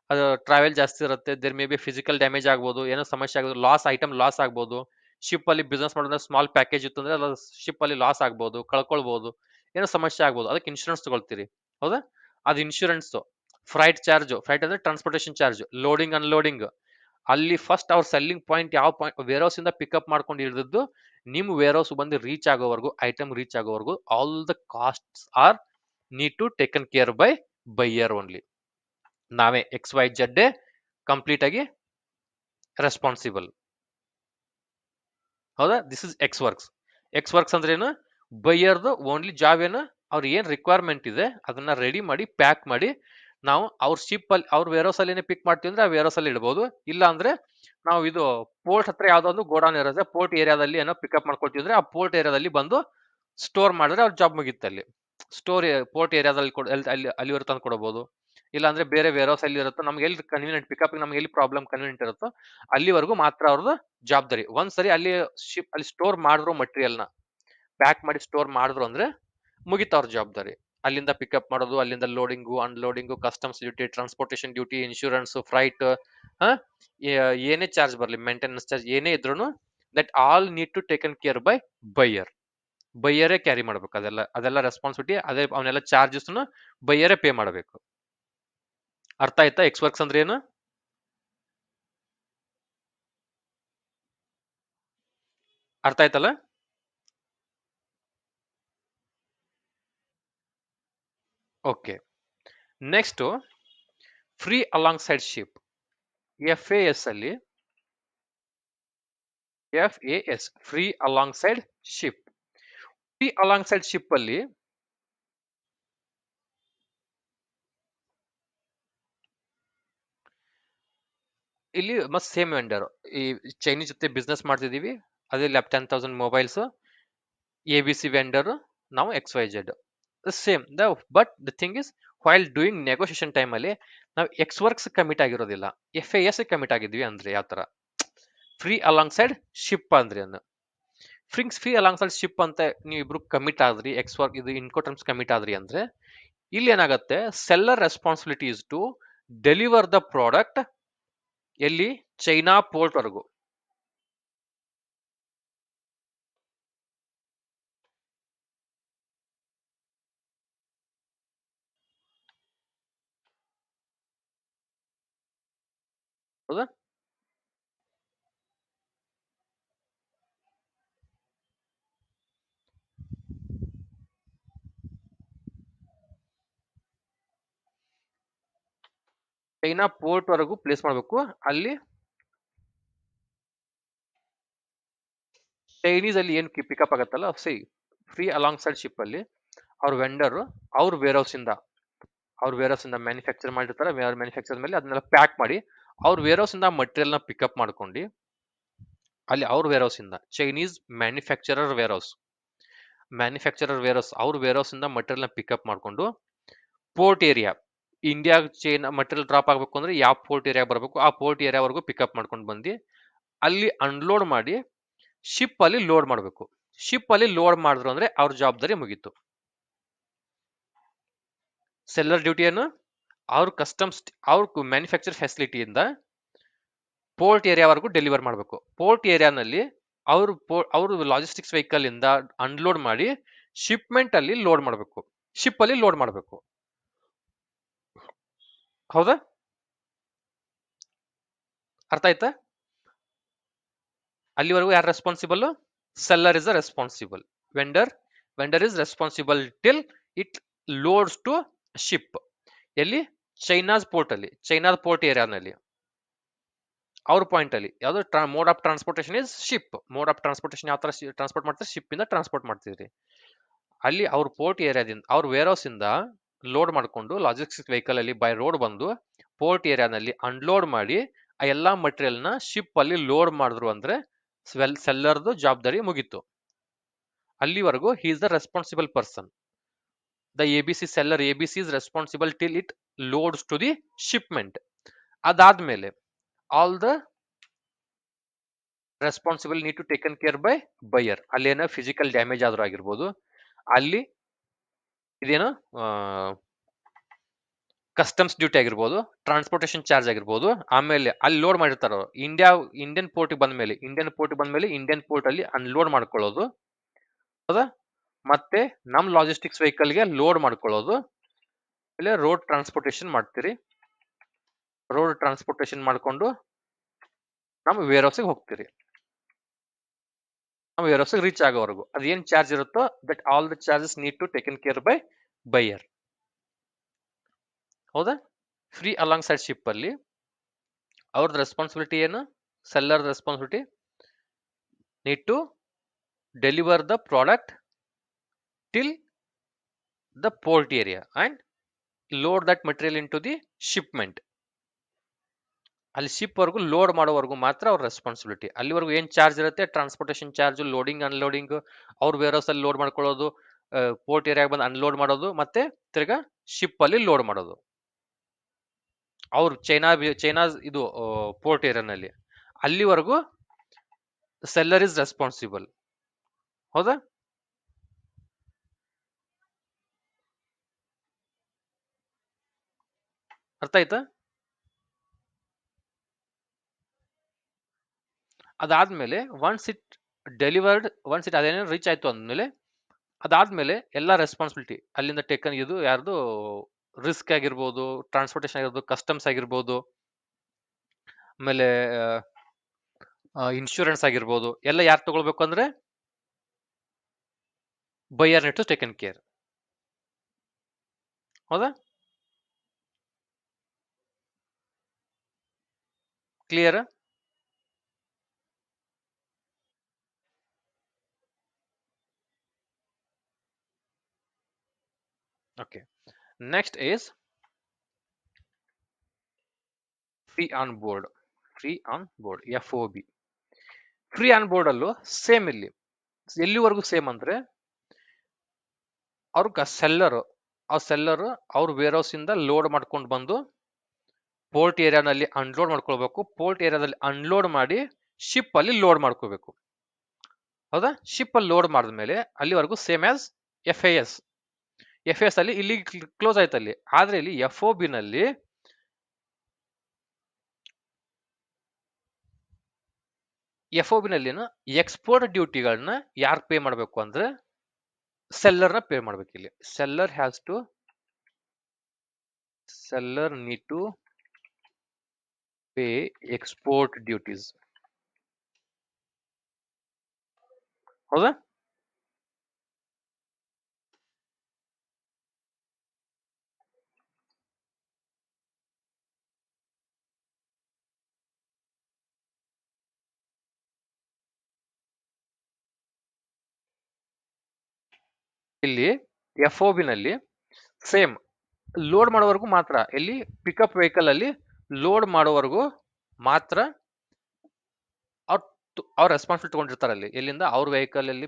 ಅದು ಟ್ರಾವೆಲ್ ಜಾಸ್ತಿ ಇರುತ್ತೆ. There may be physical damage ಆಗ್ಬೋದು, ಏನೋ ಸಮಸ್ಯೆ ಆಗ್ಬೋದು, ಐಟಮ್ ಲಾಸ್ ಆಗ್ಬೋದು. ಶಿಪ್ ಅಲ್ಲಿ ಬಿಸ್ನೆಸ್ ಮಾಡೋದ್ರೆ ಸ್ಮಾಲ್ ಪ್ಯಾಕೇಜ್ ಇತ್ತು ಅಂದ್ರೆ ಶಿಪ್ ಅಲ್ಲಿ ಲಾಸ್ ಆಗ್ಬೋದು, ಕಳ್ಕೊಳ್ಬಹುದು, ಏನೋ ಸಮಸ್ಯೆ ಆಗ್ಬೋದು. ಅದಕ್ಕೆ ಇನ್ಶೂರೆನ್ಸ್ ತಗೊಳ್ತೀರಿ. ಹೌದಾ? ಅದು ಇನ್ಶೂರೆನ್ಸ್. ಫ್ರೈಟ್ ಅಂದ್ರೆ ಟ್ರಾನ್ಸ್ಪೋರ್ಟೇಷನ್ ಚಾರ್ಜ್, ಲೋಡಿಂಗ್ ಅನ್ಲೋಡಿಂಗ್. ಅಲ್ಲಿ ಫಸ್ಟ್ ಅವ್ರ ಸೆಲ್ಲಿಂಗ್ ಪಾಯಿಂಟ್ ಯಾವ ಪಾಯಿಂಟ್ ವೇರ್ ಹೌಸ್ ಇಂದ ಪಿಕಪ್ ಮಾಡ್ಕೊಂಡು ಹಿಡಿದಿದ್ದು ನಿಮ್ ವೇರ್ ಹೌಸ್ ಬಂದು ಐಟಮ್ ರೀಚ್ ಆಗೋವರೆಗೂ all the costs are need to taken care by buyer only. ನಾವೇ XYZ ಕಂಪ್ಲೀಟ್ ಆಗಿ ರೆಸ್ಪಾನ್ಸಿಬಲ್. ಹೌದಾ? ದಿಸ್ ಇಸ್ ಎಕ್ಸ್ ವರ್ಕ್ಸ್ ಅಂದ್ರೆ ಏನು? ಬೈಯರ್ದು ಓನ್ಲಿ ಜಾಬ್ ಏನು? ಅವ್ರ ಏನ್ ರಿಕ್ವೈರ್ಮೆಂಟ್ ಇದೆ ಅದನ್ನ ರೆಡಿ ಮಾಡಿ ಪ್ಯಾಕ್ ಮಾಡಿ ನಾವು ಅವ್ರ ಶಿಪ್ ಅಲ್ಲಿ, ಅವ್ರ ವೇರ್ ಹೌಸ್ ಅಲ್ಲಿ ಪಿಕ್ ಮಾಡ್ತೀವಿ ಅಂದ್ರೆ ಆ ವೇರ್ ಹೌಸ್ ಅಲ್ಲಿ ಇಡಬಹುದು. ಇಲ್ಲ ಅಂದ್ರೆ ನಾವು ಇದು ಪೋರ್ಟ್ ಹತ್ರ ಯಾವ್ದೊಂದು ಗೋಡೌನ್ ಇರುತ್ತೆ, ಪೋರ್ಟ್ ಏರಿಯಾದಲ್ಲಿ ಏನೋ ಪಿಕಪ್ ಮಾಡ್ಕೊಳ್ತೀವಿ ಅಂದ್ರೆ ಆ ಪೋರ್ಟ್ ಏರಿಯಾದಲ್ಲಿ ಬಂದು ಸ್ಟೋರ್ ಮಾಡಿದ್ರೆ ಅವ್ರ ಜಾಬ್ ಮುಗಿತ್ತೆ. ಅಲ್ಲಿ ಪೋರ್ಟ್ ಏರಿಯಾದಲ್ಲಿ ಅಲ್ಲಿವರೆಗೆ ತಂದು ಕೊಡಬಹುದು. ಇಲ್ಲ ಅಂದ್ರೆ ಬೇರೆ ವೇರ್ ಹೌಸ್ ಅಲ್ಲಿ ಇರುತ್ತೋ, ನಮ್ಗೆ ಎಲ್ಲಿ ಕನ್ವೀನಿಯಂಟ್ ಪಿಕಪ್, ನಮ್ಗೆ ಎಲ್ಲಿ ಪ್ರಾಬ್ಲಮ್ ಕನ್ವೀನಿಯಂಟ್ ಇರುತ್ತೋ ಅಲ್ಲಿವರೆಗೂ ಮಾತ್ರ ಅವ್ರದ್ದು ಜವಾಬ್ದಾರಿ. ಒಂದ್ಸರಿ ಅಲ್ಲಿ ಸ್ಟೋರ್ ಮಾಡಿದ್ರು, ಮಟೀರಿಯಲ್ ನ ಪ್ಯಾಕ್ ಮಾಡಿ ಸ್ಟೋರ್ ಮಾಡಿದ್ರು ಅಂದ್ರೆ ಮುಗಿತ ಅವ್ರ ಜವಾಬ್ದಾರಿ. ಅಲ್ಲಿಂದ ಪಿಕಪ್ ಮಾಡೋದು, ಅಲ್ಲಿಂದ loading, unloading, customs duty, transportation duty, insurance, freight, ಏನೇ ಚಾರ್ಜ್ ಬರಲಿ, ಮೇಂಟೆನೆನ್ಸ್ ಚಾರ್ಜ್ ಏನೇ ಇದ್ರು that all need to taken care by buyer. ಬೈಯರೇ ಕ್ಯಾರಿ ಮಾಡ್ಬೇಕು ಅದೆಲ್ಲ ರೆಸ್ಪಾನ್ಸಿಬಿಲಿಟಿ. ಅದೇ ಅವನ್ನೆಲ್ಲ ಚಾರ್ಜಸ್ ಬೈಯರೇ ಪೇ ಮಾಡಬೇಕು. ಅರ್ಥ ಆಯ್ತಾ ಎಕ್ಸ್ ವರ್ಕ್ಸ್ ಅಂದ್ರೆ ಏನು? ಅರ್ಥ ಆಯ್ತಲ್ಲ? Okay. Next free alongside ship, FAS ಅಲ್ಲಿ, FAS free alongside ship. Free alongside ship ಅಲ್ಲಿ ಇಲ್ಲಿ ಮತ್ ಸೇಮ್ ವೆಂಡರ್, ಈ ಚೈನೀಸ್ ಜೊತೆ ಬಿಸ್ನೆಸ್ ಮಾಡ್ತಿದೀವಿ, ಅದೇ 10,000 ಮೊಬೈಲ್ಸ್, ABC ವೆಂಡರ್, ನಾವು XYZ same. But the thing is, while doing negotiation time ಅಲ್ಲಿ ನಾವು ಎಕ್ಸ್ ವರ್ಕ್ಸ್ ಕಮಿಟ್ ಆಗಿರೋದಿಲ್ಲ, FAS ಕಮಿಟ್ ಆಗಿದ್ವಿ ಅಂದ್ರೆ ಯಾವ ತರ. ಫ್ರೀ ಅಲಾಂಗ್ ಸೈಡ್ ಶಿಪ್ ಅಂದ್ರೆ ಅನ್ನು ಫ್ರೀ ಅಲಾಂಗ್ ಸೈಡ್ ಶಿಪ್ ಅಂತ ನೀವು ಇಬ್ರು ಕಮಿಟ್ ಆದ್ರಿ, ಎಕ್ಸ್ ವರ್ಕ್ ಇದು ಇನ್ಕೋ ಟರ್ಮ್ಸ್ ಕಮಿಟ್ ಆದ್ರಿ ಅಂದ್ರೆ ಇಲ್ಲಿ ಏನಾಗುತ್ತೆ, seller responsibility is to deliver the product ಎಲ್ಲಿ, ಚೈನಾ ಪೋರ್ಟ್ ವರೆಗೂ. ಹೌದಾ? ಚೈನಾ ಪೋರ್ಟ್ ವರೆಗೂ ಪ್ಲೇಸ್ ಮಾಡಬೇಕು. ಅಲ್ಲಿ ಚೈನೀಸ್ ಅಲ್ಲಿ ಏನು ಪಿಕಪ್ ಆಗತ್ತಲ್ಲ, ಫ್ರೀ ಅಲಾಂಗ್ ಸೈಡ್ ಶಿಪ್ ಅಲ್ಲಿ ಅವ್ರ ವೆಂಡರ್ ಅವ್ರ ವೇರ್ ಹೌಸ್ ಇಂದ ಮ್ಯಾನುಫ್ಯಾಕ್ಚರ್ ಮಾಡಿರ್ತಾರೆ, ಮ್ಯಾನುಫ್ಯಾಕ್ಚರ್ ಮೇಲೆ ಅದನ್ನೆಲ್ಲ ಪ್ಯಾಕ್ ಮಾಡಿ ಅವ್ರ ವೇರ್ ಹೌಸ್ ಇಂದ ಮಟೀರಿಯಲ್ ನ ಪಿಕಪ್ ಮಾಡ್ಕೊಂಡು ಅಲ್ಲಿ ಅವ್ರ ವೇರ್ ಹೌಸ್ ಇಂದ, ಚೈನೀಸ್ ಮ್ಯಾನುಫ್ಯಾಕ್ಚರರ್ ವೇರ್ ಹೌಸ್ ಅವ್ರ ವೇರ್ ಹೌಸ್ ಇಂದ ಮಟೀರಿಯಲ್ ನ ಪಿಕಪ್ ಮಾಡ್ಕೊಂಡು port area, India China material drop ಆಗಬೇಕು ಅಂದ್ರೆ ಯಾವ ಪೋರ್ಟ್ ಏರಿಯಾ ಬರಬೇಕು ಆ ಪೋರ್ಟ್ ಏರಿಯಾವರೆಗೂ ಪಿಕಪ್ ಮಾಡ್ಕೊಂಡು ಬಂದು ಅಲ್ಲಿ ಅನ್ಲೋಡ್ ಮಾಡಿ ಶಿಪ್ ಅಲ್ಲಿ ಲೋಡ್ ಮಾಡಬೇಕು. ಶಿಪ್ ಅಲ್ಲಿ ಲೋಡ್ ಮಾಡಿದ್ರು ಅಂದ್ರೆ ಅವ್ರ ಜವಾಬ್ದಾರಿ ಮುಗೀತು. ಸೆಲ್ಲರ್ ಡ್ಯೂಟಿ ಏನು, ಅವ್ರ ಕಸ್ಟಮ್ಸ್ ಅವ್ರ ಮ್ಯಾನುಫ್ಯಾಕ್ಚರ್ ಫೆಸಿಲಿಟಿಯಿಂದ ಪೋರ್ಟ್ ಏರಿಯಾವರೆಗೂ ಡೆಲಿವರ್ ಮಾಡಬೇಕು. ಪೋರ್ಟ್ ಏರಿಯಾನಲ್ಲಿ ಅವರು ಲಾಜಿಸ್ಟಿಕ್ಸ್ ವೆಹಿಕಲ್ ಇಂದ ಅನ್ಲೋಡ್ ಮಾಡಿ ಶಿಪ್ಮೆಂಟ್ ಅಲ್ಲಿ ಲೋಡ್ ಮಾಡಬೇಕು, ಶಿಪ್ ಅಲ್ಲಿ ಲೋಡ್ ಮಾಡಬೇಕು. ಹೌದಾ? ಅರ್ಥ ಆಯ್ತಾ? ಅಲ್ಲಿವರೆಗೂ ಯಾರು responsible? Seller is the responsible. Vendor is responsible till it loads to ship. ಎಲ್ಲಿ? ಚೈನಾಸ್ ಪೋರ್ಟ್ ಅಲ್ಲಿ, ಚೈನಾದ ಪೋರ್ಟ್ ಏರಿಯಾನಲ್ಲಿ ಅವ್ರ ಪಾಯಿಂಟ್ ಅಲ್ಲಿ ಯಾವ್ದು mode of transportation is ship. Mode of transportation ಯಾವ ತರ ಟ್ರಾನ್ಸ್ಪೋರ್ಟ್ ಮಾಡ್ತಾರೆ, ಶಿಪ್ ಇಂದ ಟ್ರಾನ್ಸ್ಪೋರ್ಟ್ ಮಾಡ್ತಿದ್ರಿ. ಅಲ್ಲಿ ಅವ್ರ ಪೋರ್ಟ್ ಏರಿಯಾದಿಂದ ಅವ್ರ ವೇರ್ ಹೌಸ್ ಇಂದ ಲೋಡ್ ಮಾಡ್ಕೊಂಡು ಲಾಜಿಸ್ಟಿಕ್ಸ್ ವೆಹಿಕಲ್ ಅಲ್ಲಿ ಬೈ ರೋಡ್ ಬಂದು ಪೋರ್ಟ್ ಏರಿಯಾನಲ್ಲಿ ಅನ್ಲೋಡ್ ಮಾಡಿ ಆ ಎಲ್ಲಾ ಮಟೀರಿಯಲ್ ನ ಶಿಪ್ ಅಲ್ಲಿ ಲೋಡ್ ಮಾಡಿದ್ರು ಅಂದ್ರೆ ಸೆಲ್ಲರ್ದು ಜವಾಬ್ದಾರಿ ಮುಗೀತು. ಅಲ್ಲಿವರೆಗೂ he is the responsible person. The ABC seller, ABC is responsible till it loads to the shipment. ಅದಾದ್ಮೇಲೆ all the responsible need to taken care by buyer. ಅಲ್ಲೇನೋ ಫಿಸಿಕಲ್ ಡ್ಯಾಮೇಜ್ ಆದ್ರೂ ಆಗಿರ್ಬೋದು, ಅಲ್ಲಿ ಇದೇನು ಕಸ್ಟಮ್ಸ್ ಡ್ಯೂಟಿ ಆಗಿರ್ಬೋದು, ಟ್ರಾನ್ಸ್ಪೋರ್ಟೇಷನ್ ಚಾರ್ಜ್ ಆಗಿರ್ಬೋದು, ಆಮೇಲೆ ಅಲ್ಲಿ ಲೋಡ್ ಮಾಡಿರ್ತಾರೋ ಇಂಡಿಯನ್ ಪೋರ್ಟ್ ಬಂದ್ಮೇಲೆ ಇಂಡಿಯನ್ ಪೋರ್ಟ್ ಅಲ್ಲಿ ಅನ್ಲೋಡ್ ಮಾಡ್ಕೊಳ್ಳೋದು. ಹೌದಾ? ಮತ್ತೆ ನಮ್ ಲಾಜಿಸ್ಟಿಕ್ಸ್ ವೆಹಿಕಲ್ಗೆ ಲೋಡ್ ಮಾಡ್ಕೊಳ್ಳೋದು. ಇಲ್ಲ ರೋಡ್ ಟ್ರಾನ್ಸ್ಪೋರ್ಟೇಷನ್ ಮಾಡ್ತೀರಿ, ರೋಡ್ ಟ್ರಾನ್ಸ್ಪೋರ್ಟೇಷನ್ ಮಾಡ್ಕೊಂಡು ನಮ್ಮ ವೇರ್ ಹೌಸ್ಗೆ ಹೋಗ್ತೀರಿ. ನಮ್ಮ ವೇರ್ ಹೌಸ್ಗೆ ರೀಚ್ ಆಗೋವರೆಗೂ ಅದೇನ್ ಚಾರ್ಜ್ ಇರುತ್ತೋ that all the charges need to taken care by buyer. ಹೌದಾ? ಫ್ರೀ ಅಲಾಂಗ್ ಸೈಡ್ ಶಿಪ್ ಅಲ್ಲಿ ಅವ್ರದ್ದು ರೆಸ್ಪಾನ್ಸಿಬಿಲಿಟಿ ಏನು, seller responsibility need to deliver the product till the port area and load that material into the shipment. ಅಲ್ಲಿ ship ವರೆಗೂ load ಮಾಡೋವರೆಗೂ ಮಾತ್ರ ಅವ್ರ responsibility. ಅಲ್ಲಿವರೆಗೂ ಏನ್ ಚಾರ್ಜ್ ಇರುತ್ತೆ, ಟ್ರಾನ್ಸ್ಪೋರ್ಟೇಷನ್ ಚಾರ್ಜ್, ಲೋಡಿಂಗ್ ಅನ್ಲೋಡಿಂಗ್, ಅವ್ರ ವೇರ್ ಹೌಸ್ ಅಲ್ಲಿ ಲೋಡ್ ಮಾಡ್ಕೊಳ್ಳೋದು, ಪೋರ್ಟ್ ಏರಿಯಾಗೆ ಬಂದು ಅನ್ಲೋಡ್ ಮಾಡೋದು, ಮತ್ತೆ ತಿರ್ಗಾ ಶಿಪ್ ಅಲ್ಲಿ ಲೋಡ್ ಮಾಡೋದು ಅವ್ರು ಚೈನಾ ಇದು ಪೋರ್ಟ್ ಏರಿಯಾನಲ್ಲಿ. ಅಲ್ಲಿವರೆಗೂ ಸೆಲ್ಲರ್ ಇಸ್ ರೆಸ್ಪಾನ್ಸಿಬಲ್. ಹೌದಾ? ಅರ್ಥ ಆಯ್ತಾ? ಅದಾದ್ಮೇಲೆ once it delivered, once it ಅದೇನೋ ರೀಚ್ ಆಯ್ತು ಅಂದ್ಮೇಲೆ ಅದಾದ್ಮೇಲೆ ಎಲ್ಲ ರೆಸ್ಪಾನ್ಸಿಬಿಲಿಟಿ ಅಲ್ಲಿಂದ ಟೇಕನ್, ಇದು ಯಾರ್ದು ರಿಸ್ಕ್ ಆಗಿರ್ಬೋದು, ಟ್ರಾನ್ಸ್ಪೋರ್ಟೇಷನ್ ಆಗಿರ್ಬೋದು, ಕಸ್ಟಮ್ಸ್ ಆಗಿರ್ಬೋದು, ಆಮೇಲೆ ಇನ್ಶೂರೆನ್ಸ್ ಆಗಿರ್ಬೋದು, ಎಲ್ಲ ಯಾರು ತಗೊಳ್ಬೇಕು ಅಂದ್ರೆ buyer need to taken care. ಹೌದಾ? Clear? Okay. Next is free on board. Free on board, F O B. Free on board ಅಲ್ಲೂ ಸೇಮ್, ಇಲ್ಲಿ ಎಲ್ಲಿವರೆಗೂ ಸೇಮ್ ಅಂದ್ರೆ ಅವ್ರ ಸೆಲ್ಲರ್, ಆ ಸೆಲ್ಲರ್ ಅವ್ರ ವೇರ್ ಹೌಸ್ ಇಂದ ಲೋಡ್ ಮಾಡ್ಕೊಂಡು ಬಂದು ಪೋರ್ಟ್ ಏರಿಯಾನಲ್ಲಿ ಅನ್ಲೋಡ್ ಮಾಡ್ಕೊಳ್ಬೇಕು. ಪೋರ್ಟ್ ಏರಿಯಾದಲ್ಲಿ ಅನ್ಲೋಡ್ ಮಾಡಿ ಶಿಪ್ ಅಲ್ಲಿ ಲೋಡ್ ಮಾಡ್ಕೋಬೇಕು. ಹೌದಾ? ಶಿಪ್ ಅಲ್ಲಿ ಲೋಡ್ ಮಾಡಿದ್ಮೇಲೆ ಅಲ್ಲಿವರೆಗೂ same as F A S. F S ಅಲ್ಲಿ ಇಲ್ಲಿ ಕ್ಲೋಸ್ ಆಯ್ತು ಅಲ್ಲಿ. ಆದ್ರೆ ಇಲ್ಲಿ ಎಫ್ ಒ ಬಿ ನಲ್ಲಿ ಎಕ್ಸ್ಪೋರ್ಟ್ ಡ್ಯೂಟಿಗಳನ್ನ ಯಾರು ಪೇ ಮಾಡಬೇಕು ಅಂದ್ರೆ ಸೆಲ್ಲರ್ ನ ಪೇ ಮಾಡ್ಬೇಕು. ಇಲ್ಲಿ seller has to, seller need to pay export duties. ಹೌದಾ? ಇಲ್ಲಿ ಎಫ್ ಒ ಬಿ ನಲ್ಲಿ ಸೇಮ್ ಲೋಡ್ ಮಾಡೋವರೆಗೂ ಮಾತ್ರ, ಇಲ್ಲಿ ಪಿಕಪ್ ವೆಹಿಕಲ್ ಅಲ್ಲಿ ಲೋಡ್ ಮಾಡೋವರೆಗೂ ಮಾತ್ರ ಅವ್ರ ರೆಸ್ಪಾನ್ಸಿಬಿಲಿಟಿ ತಗೊಂಡಿರ್ತಾರೆ. ಅಲ್ಲಿ ಎಲ್ಲಿಂದ ಅವ್ರ ವೆಹಿಕಲ್ ಅಲ್ಲಿ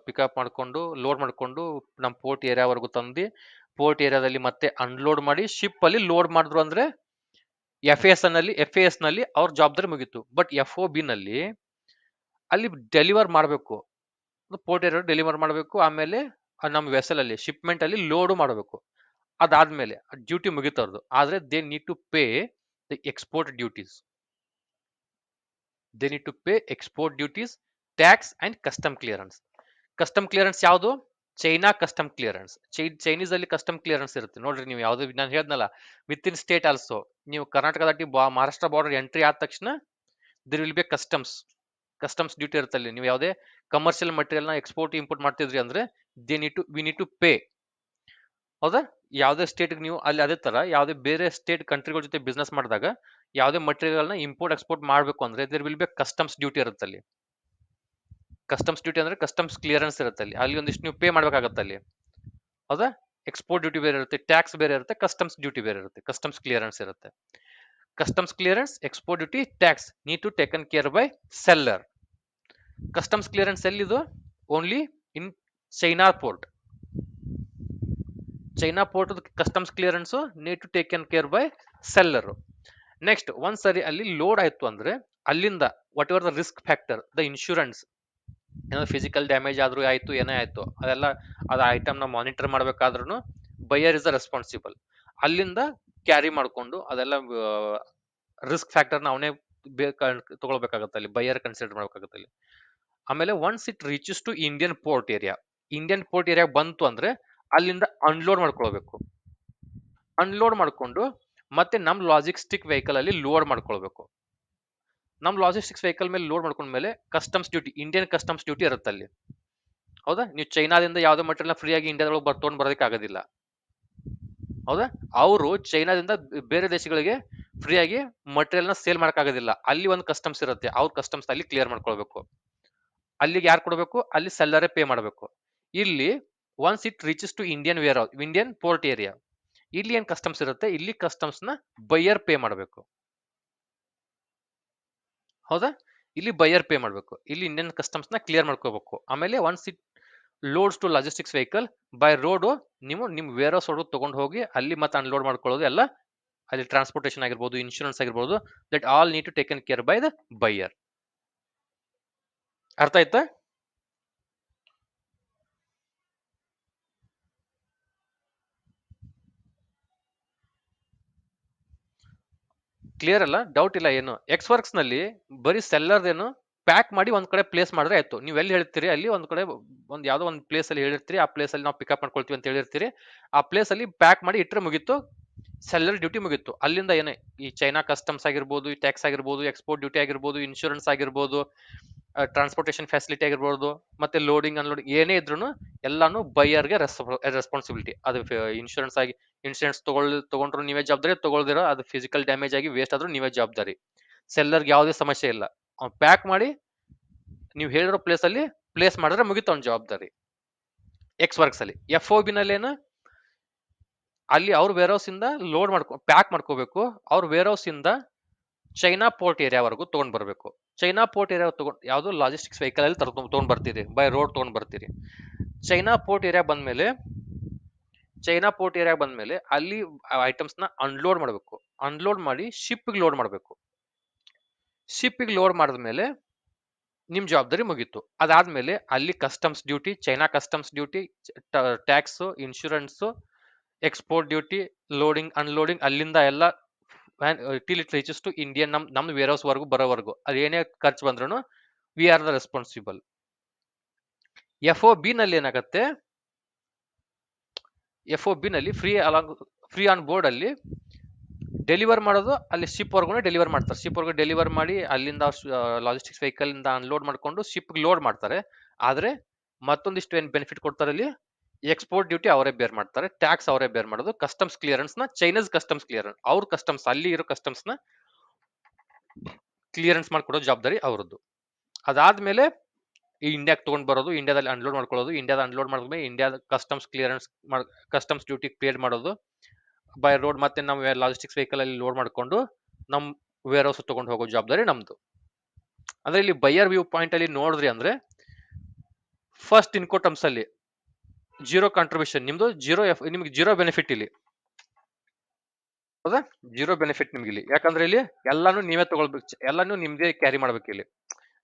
ಪಿಕಪ್ ಮಾಡ್ಕೊಂಡು ಲೋಡ್ ಮಾಡ್ಕೊಂಡು ನಮ್ಮ ಪೋರ್ಟ್ ಏರಿಯಾವರೆಗೂ ತಂದು ಪೋರ್ಟ್ ಏರಿಯಾದಲ್ಲಿ ಮತ್ತೆ ಅನ್ಲೋಡ್ ಮಾಡಿ ಶಿಪ್ ಅಲ್ಲಿ ಲೋಡ್ ಮಾಡಿದ್ರು ಅಂದ್ರೆ ಎಫ್ ಎಸ್ ನಲ್ಲಿ ಅವ್ರ ಜವಾಬ್ದಾರಿ ಮುಗೀತು. ಬಟ್ ಎಫ್ ಒ ಬಿ ನಲ್ಲಿ ಅಲ್ಲಿ ಡೆಲಿವರ್ ಮಾಡಬೇಕು, ಪೋರ್ಟ್ ಏರಿಯಾ ಡೆಲಿವರ್ ಮಾಡಬೇಕು, ಆಮೇಲೆ ನಮ್ಮ ವೆಸಲ್ ಅಲ್ಲಿ ಶಿಪ್ಮೆಂಟ್ ಅಲ್ಲಿ ಲೋಡ್ ಮಾಡಬೇಕು. ಅದಾದ್ಮೇಲೆ ಡ್ಯೂಟಿ ಮುಗಿತವ್ರದ್ದು. ಆದ್ರೆ they need to pay the export duties. They need to pay export duties, tax and custom clearance. Custom clearance ಯಾವುದು? China custom clearance. ಚೈನೀಸ್ ಅಲ್ಲಿ ಕಸ್ಟಮ್ ಕ್ಲಿಯರೆನ್ಸ್ ಇರುತ್ತೆ ನೋಡ್ರಿ. ನೀವು ಯಾವ್ದು ನಾನು ಹೇಳ್ದಲ್ಲ, ವಿತ್ ಇನ್ ಸ್ಟೇಟ್ ಆಲ್ಸೋ, ನೀವು ಕರ್ನಾಟಕ ದಾಟಿ ಮಹಾರಾಷ್ಟ್ರ ಬಾರ್ಡರ್ ಎಂಟ್ರಿ ಆದ ತಕ್ಷಣ there will be customs duty ಇರುತ್ತೆ ಅಲ್ಲಿ. ನೀವು ಯಾವುದೇ ಕಮರ್ಷಿಯಲ್ ಮಟೀರಿಯಲ್ ನ ಎಕ್ಸ್ಪೋರ್ಟ್ ಇಂಪೋರ್ಟ್ ಮಾಡ್ತಿದ್ರಿ ಅಂದ್ರೆ ವಿ ನೀಡ್ ಟು ಪೇ. ಹೌದಾ? ಯಾವುದೇ ಸ್ಟೇಟ್ ನೀವು ಅಲ್ಲಿ, ಅದೇ ತರ ಯಾವುದೇ ಬೇರೆ ಸ್ಟೇಟ್ ಕಂಟ್ರಿಗಳ ಜೊತೆ ಬಿಸ್ನೆಸ್ ಮಾಡಿದಾಗ ಯಾವುದೇ ಮಟೀರಿಯಲ್ ನ ಇಂಪೋರ್ಟ್ ಎಕ್ಸ್ಪೋರ್ಟ್ ಮಾಡಬೇಕು ಅಂದ್ರೆ there will be customs duty ಇರುತ್ತೆ ಅಲ್ಲಿ. ಕಸ್ಟಮ್ಸ್ ಡ್ಯೂಟಿ ಅಂದ್ರೆ ಕಸ್ಟಮ್ಸ್ ಕ್ಲಿಯರೆನ್ಸ್ ಇರುತ್ತೆ ಅಲ್ಲಿ. ಅಲ್ಲಿ ಒಂದಿಷ್ಟು ನೀವು ಪೇ ಮಾಡ್ಬೇಕಾಗತ್ತೆ ಅಲ್ಲಿ. ಹೌದಾ? ಎಕ್ಸ್ಪೋರ್ಟ್ ಡ್ಯೂಟಿ ಬೇರೆ ಇರುತ್ತೆ, ಟ್ಯಾಕ್ಸ್ ಬೇರೆ ಇರುತ್ತೆ, ಕಸ್ಟಮ್ಸ್ ಡ್ಯೂಟಿ ಬೇರೆ ಇರುತ್ತೆ, ಕಸ್ಟಮ್ಸ್ ಕ್ಲಿಯರೆನ್ಸ್ ಇರುತ್ತೆ. Customs clearance, export duty, tax need to taken care by seller. Customs clearance ಎಲ್ಲಿದು? Only in China port. China port customs clearance need to taken care by seller. Next ಒಂದ್ ಸರಿ ಅಲ್ಲಿ load ಆಯ್ತು ಅಂದ್ರೆ ಅಲ್ಲಿಂದ whatever the risk factor, the insurance, ಏನೋ physical damage ಆದ್ರೂ ಆಯ್ತು, ಏನೇ ಆಯ್ತು ಅದೆಲ್ಲ, ಅದ ಐಟಮ್ ನ ಮಾನಿಟರ್ ಮಾಡ್ಬೇಕಾದ್ರೂ ಬೈಯರ್ ಇಸ್ ದ ರೆಸ್ಪಾನ್ಸಿಬಲ್. ಅಲ್ಲಿಂದ ಕ್ಯಾರಿ ಮಾಡ್ಕೊಂಡು ಅದೆಲ್ಲ ರಿಸ್ಕ್ ಫ್ಯಾಕ್ಟರ್ನ ಅವನೇ ತಗೊಳ್ಬೇಕಾಗತ್ತೆ ಅಲ್ಲಿ, ಬೈಯರ್ ಕನ್ಸಿಡರ್ ಮಾಡ್ಬೇಕಾಗತ್ತೆ ಅಲ್ಲಿ. ಆಮೇಲೆ once it reaches to Indian port area, Indian port area ಬಂತು ಅಂದ್ರೆ ಅಲ್ಲಿಂದ ಅನ್ಲೋಡ್ ಮಾಡ್ಕೊಳ್ಬೇಕು. ಅನ್ಲೋಡ್ ಮಾಡ್ಕೊಂಡು ಮತ್ತೆ ನಮ್ ಲಾಜಿಸ್ಟಿಕ್ ವೆಹಿಕಲ್ ಅಲ್ಲಿ ಲೋಡ್ ಮಾಡ್ಕೊಳ್ಬೇಕು. ನಮ್ ಲಾಜಿಸ್ಟಿಕ್ಸ್ ವೆಹಿಕಲ್ ಮೇಲೆ ಲೋಡ್ ಮಾಡ್ಕೊಂಡ್ಮೇಲೆ customs duty, Indian customs duty ಇರುತ್ತೆ ಅಲ್ಲಿ. ಹೌದಾ? ನೀವು ಚೈನಾದಿಂದ ಯಾವುದೇ ಮಟೀರಿಯಲ್ ಫ್ರೀ ಆಗಿ ಇಂಡಿಯಾದೊಳಗೆ ತೊಗೊಂಡು ಬರೋದಕ್ಕೆ ಆಗೋದಿಲ್ಲ. ಹೌದಾ? ಅವರು ಚೈನಾದಿಂದ ಬೇರೆ ದೇಶಗಳಿಗೆ ಫ್ರೀ ಆಗಿ ಮಟೀರಿಯಲ್ ನ ಸೇಲ್ ಮಾಡಕ್ಕಾಗೋದಿಲ್ಲ. ಅಲ್ಲಿ ಒಂದು ಕಸ್ಟಮ್ಸ್ ಇರುತ್ತೆ, ಅವ್ರ ಕಸ್ಟಮ್ಸ್ ಅಲ್ಲಿ ಕ್ಲಿಯರ್ ಮಾಡ್ಕೊಳ್ಬೇಕು. ಅಲ್ಲಿಗೆ ಯಾರು ಕೊಡಬೇಕು? ಅಲ್ಲಿ ಸೆಲ್ಲರೇ ಪೇ ಮಾಡಬೇಕು. ಇಲ್ಲಿ once it reaches to Indian warehouse, Indian port area, ಇಲ್ಲಿ ಏನ್ ಕಸ್ಟಮ್ಸ್ ಇರುತ್ತೆ, ಇಲ್ಲಿ ಕಸ್ಟಮ್ಸ್ ನ ಬೈಯರ್ ಪೇ ಮಾಡಬೇಕು. ಹೌದಾ? ಇಲ್ಲಿ ಬೈಯರ್ ಪೇ ಮಾಡಬೇಕು, ಇಲ್ಲಿ ಇಂಡಿಯನ್ ಕಸ್ಟಮ್ಸ್ ನ ಕ್ಲಿಯರ್ ಮಾಡ್ಕೋಬೇಕು. ಆಮೇಲೆ once it loads to logistics vehicle by road, ನೀವು ನಿಮ್ ವೇರ್ ಹೌಸ್ ಒಳಗೆ ತಗೊಂಡು ಹೋಗಿ ಅಲ್ಲಿ ಮತ್ತೆ ಅನ್ಲೋಡ್ ಮಾಡ್ಕೊಳ್ಳೋದು ಎಲ್ಲ ಅಲ್ಲಿ ಟ್ರಾನ್ಸ್ಪೋರ್ಟೇಷನ್ ಆಗಿರ್ಬೋದು, ಇನ್ಶೂರೆನ್ಸ್ ಆಗಿರ್ಬೋದು, that all need to taken care by the buyer. ಅರ್ಥ ಆಯ್ತಾ? ಕ್ಲಿಯರ್ ಅಲ್ಲ, ಡೌಟ್ ಇಲ್ಲ ಏನು. ಎಕ್ಸ್ ವರ್ಕ್ಸ್ ನಲ್ಲಿ ಬರೀ ಸೆಲ್ಲರ್ ಏನು ಪ್ಯಾಕ್ ಮಾಡಿ ಒಂದ್ ಕಡೆ ಪ್ಲೇಸ್ ಮಾಡಿದ್ರೆ ಆಯ್ತು. ನೀವು ಎಲ್ಲಿ ಹೇಳ್ತೀರಿ ಅಲ್ಲಿ ಒಂದ್ ಕಡೆ ಒಂದ್ ಯಾವ್ದೋ ಒಂದು ಪ್ಲೇಸ್ ಅಲ್ಲಿ ಹೇಳಿರ್ತೀರಿ, ಆ ಪ್ಲೇಸ್ ಅಲ್ಲಿ ನಾವು ಪಿಕಪ್ ಮಾಡ್ಕೊಳ್ತೀವಿ ಅಂತ ಹೇಳಿರ್ತೀರಿ, ಆ ಪ್ಲೇಸ್ ಅಲ್ಲಿ ಪ್ಯಾಕ್ ಮಾಡಿ ಇಟ್ರೆ ಮುಗೀತು, ಸೆಲ್ಲರ್ ಡ್ಯೂಟಿ ಮುಗೀತು. ಅಲ್ಲಿಂದ ಏನೇ ಈ ಚೈನಾ ಕಸ್ಟಮ್ಸ್ ಆಗಿರ್ಬೋದು, ಈ ಟ್ಯಾಕ್ಸ್ ಆಗಿರ್ಬೋದು, ಎಕ್ಸ್ಪೋರ್ಟ್ ಡ್ಯೂಟಿ ಆಗಿರ್ಬೋದು, ಇನ್ಶೂರೆನ್ಸ್ ಆಗಿರ್ಬೋದು, ಟ್ರಾನ್ಸ್ಪೋರ್ಟೇಷನ್ ಫೆಸಿಲಿಟಿ ಆಗಿರ್ಬೋದು, ಮತ್ತೆ ಲೋಡಿಂಗ್ ಅನ್ಲೋಡಿಂಗ್ ಏನೇ ಇದ್ರು ಎಲ್ಲಾನು ಬೈಯರ್ಗೆ ರೆಸ್ಪಾನ್ಸಿಬಿಲಿಟಿ. ಅದು ಇನ್ಶೂರೆನ್ಸ್ ಆಗಿ ಇನ್ಶೂರೆನ್ಸ್ ತಗೊಂಡ್ರು ನೀವೇ ಜವಾಬ್ದಾರಿ, ತಗೊಳ್ದಿರೋ ಅದು ಫಿಸಿಕಲ್ ಡ್ಯಾಮೇಜ್ ಆಗಿ ವೇಸ್ಟ್ ಆದ್ರೂ ನೀವೇ ಜವಾಬ್ದಾರಿ. ಸೆಲ್ಲರ್ಗೆ ಯಾವುದೇ ಸಮಸ್ಯೆ ಇಲ್ಲ, ಅವ್ನು ಪ್ಯಾಕ್ ಮಾಡಿ ನೀವು ಹೇಳಿರೋ ಪ್ಲೇಸ್ ಅಲ್ಲಿ ಪ್ಲೇಸ್ ಮಾಡಿದ್ರೆ ಮುಗಿತು ಅವ್ನ ಜವಾಬ್ದಾರಿ. ಎಕ್ಸ್ ವರ್ಕ್ಸ್ ಅಲ್ಲಿ. ಎಫ್ ಒ ಬಿ ನಲ್ಲಿ ಏನು, ಅಲ್ಲಿ ಅವ್ರ ವೇರ್ ಹೌಸ್ ಇಂದ ಲೋಡ್ ಪ್ಯಾಕ್ ಮಾಡ್ಕೋಬೇಕು, ಅವ್ರ ವೇರ್ ಹೌಸ್ ಇಂದ ಚೈನಾ ಪೋರ್ಟ್ ಏರಿಯಾವರೆಗೂ ತಗೊಂಡ್ ಬರಬೇಕು. ಚೈನಾ ಪೋರ್ಟ್ ಏರಿಯಾ ತಗೊಂಡ್ ಯಾವ್ದು ಲಾಜಿಸ್ಟಿಕ್ಸ್ ವೆಹಿಕಲ್ ಅಲ್ಲಿ ತಗೊಂಡ್ ಬರ್ತೀರಿ, ಬೈ ರೋಡ್ ತಗೊಂಡ್ ಬರ್ತೀರಿ. ಚೈನಾ ಪೋರ್ಟ್ ಏರಿಯಾ ಬಂದ್ಮೇಲೆ ಅಲ್ಲಿ ಐಟಮ್ಸ್ ನ ಅನ್ಲೋಡ್ ಮಾಡಬೇಕು. ಅನ್ಲೋಡ್ ಮಾಡಿ ಶಿಪ್ ಲೋಡ್ ಮಾಡಬೇಕು. ಶಿಪ್ ಲೋಡ್ ಮಾಡಿದ್ಮೇಲೆ ನಿಮ್ ಜವಾಬ್ದಾರಿ ಮುಗೀತು. ಅದಾದ್ಮೇಲೆ ಅಲ್ಲಿ customs duty, China customs duty, tax, insurance, export duty, loading unloading, ಅಲ್ಲಿಂದ ಎಲ್ಲ till it reaches to Indian ನಮ್ದು ವೇರ್ ಹೌಸ್ ವರೆಗೂ ಬರೋವರೆಗೂ ಅದು ಏನೇ ಖರ್ಚು ಬಂದ್ರು we are the responsible. F O B ನಲ್ಲಿ ಏನಾಗುತ್ತೆ, ಎಫ್ ಒ ಬಿ ನಲ್ಲಿ ಫ್ರೀ ಆನ್ ಬೋರ್ಡ್ ಅಲ್ಲಿ ಡೆಲಿವರ್ ಮಾಡೋದು, ಅಲ್ಲಿ ಶಿಪ್ ವರ್ಗು ಡೆಲಿವರ್ ಮಾಡ್ತಾರೆ. ಶಿಪ್ ವರ್ಗು ಡೆಲಿವರ್ ಮಾಡಿ ಅಲ್ಲಿಂದ ಲಾಜಿಸ್ಟಿಕ್ಸ್ ವೆಹಿಕಲ್ ಇಂದ ಅನ್ಲೋಡ್ ಮಾಡ್ಕೊಂಡು ಶಿಪ್ ಲೋಡ್ ಮಾಡ್ತಾರೆ. ಆದ್ರೆ ಮತ್ತೊಂದಿಷ್ಟು ಏನ್ ಬೆನಿಫಿಟ್ ಕೊಡ್ತಾರೆ ಇಲ್ಲಿ, ಎಕ್ಸ್ಪೋರ್ಟ್ ಡ್ಯೂಟಿ ಅವರೇ ಬೇರ್ ಮಾಡ್ತಾರೆ, ಟ್ಯಾಕ್ಸ್ ಅವರೇ ಬೇರ್ ಮಾಡೋದು, ಕಸ್ಟಮ್ಸ್ ಕ್ಲಿಯರೆನ್ಸ್ ನ ಚೈನೀಸ್ ಕಸ್ಟಮ್ಸ್ ಕ್ಲಿಯರೆನ್ಸ್, ಅವ್ರ ಕಸ್ಟಮ್ಸ್ ಅಲ್ಲಿ ಇರೋ ಕಸ್ಟಮ್ಸ್ ನ ಕ್ಲಿಯರೆನ್ಸ್ ಮಾಡ್ಕೊಡೋ ಜವಾಬ್ದಾರಿ ಅವ್ರದ್ದು. ಅದಾದ್ಮೇಲೆ ಈ ಇಂಡಿಯಾಕ್ ತಗೊಂಡ್ ಬರೋದು, ಇಂಡಿಯಾದಲ್ಲಿ ಅನ್ಲೋಡ್ ಮಾಡ್ಕೊಳ್ಳೋದು, ಇಂಡಿಯಾದ ಅನ್ಲೋಡ್ ಮಾಡಿದ್ಮೇಲೆ ಇಂಡಿಯಾದ customs clearance customs duty clear ಮಾಡೋದು ಬೈ ರೋಡ್, ಮತ್ತೆ ನಾವು ಲಾಜಿಸ್ಟಿಕ್ಸ್ ವೆಹಿಕಲ್ ಅಲ್ಲಿ ಲೋಡ್ ಮಾಡ್ಕೊಂಡು ನಮ್ ವೇರ್ ಹೌಸ್ ತಗೊಂಡು ಹೋಗೋ ಜವಾಬ್ದಾರಿ ನಮ್ದು. ಅಂದ್ರೆ ಇಲ್ಲಿ ಬೈಯರ್ ವ್ಯೂ ಪಾಯಿಂಟ್ ಅಲ್ಲಿ ನೋಡಿದ್ರಿ ಅಂದ್ರೆ ಫಸ್ಟ್ ಇನ್ಕೋಟಮ್ಸ್ ಅಲ್ಲಿ ಜೀರೋ ಕಾಂಟ್ರಿಬ್ಯೂಷನ್ ನಿಮ್ದು, ನಿಮ್ಗೆ ಜೀರೋ ಬೆನಿಫಿಟ್ ಇಲ್ಲಿ. ಹೌದಾ, ಜೀರೋ ಬೆನಿಫಿಟ್ ನಿಮ್ಗೆ ಇಲ್ಲಿ. ಯಾಕಂದ್ರೆ ಇಲ್ಲಿ ಎಲ್ಲಾನು ನೀವೇ ತಗೊಳ್ಬೇಕು, ಎಲ್ಲಾನು ನಿಮ್ಗೆ ಕ್ಯಾರಿ ಮಾಡ್ಬೇಕು. ಇಲ್ಲಿ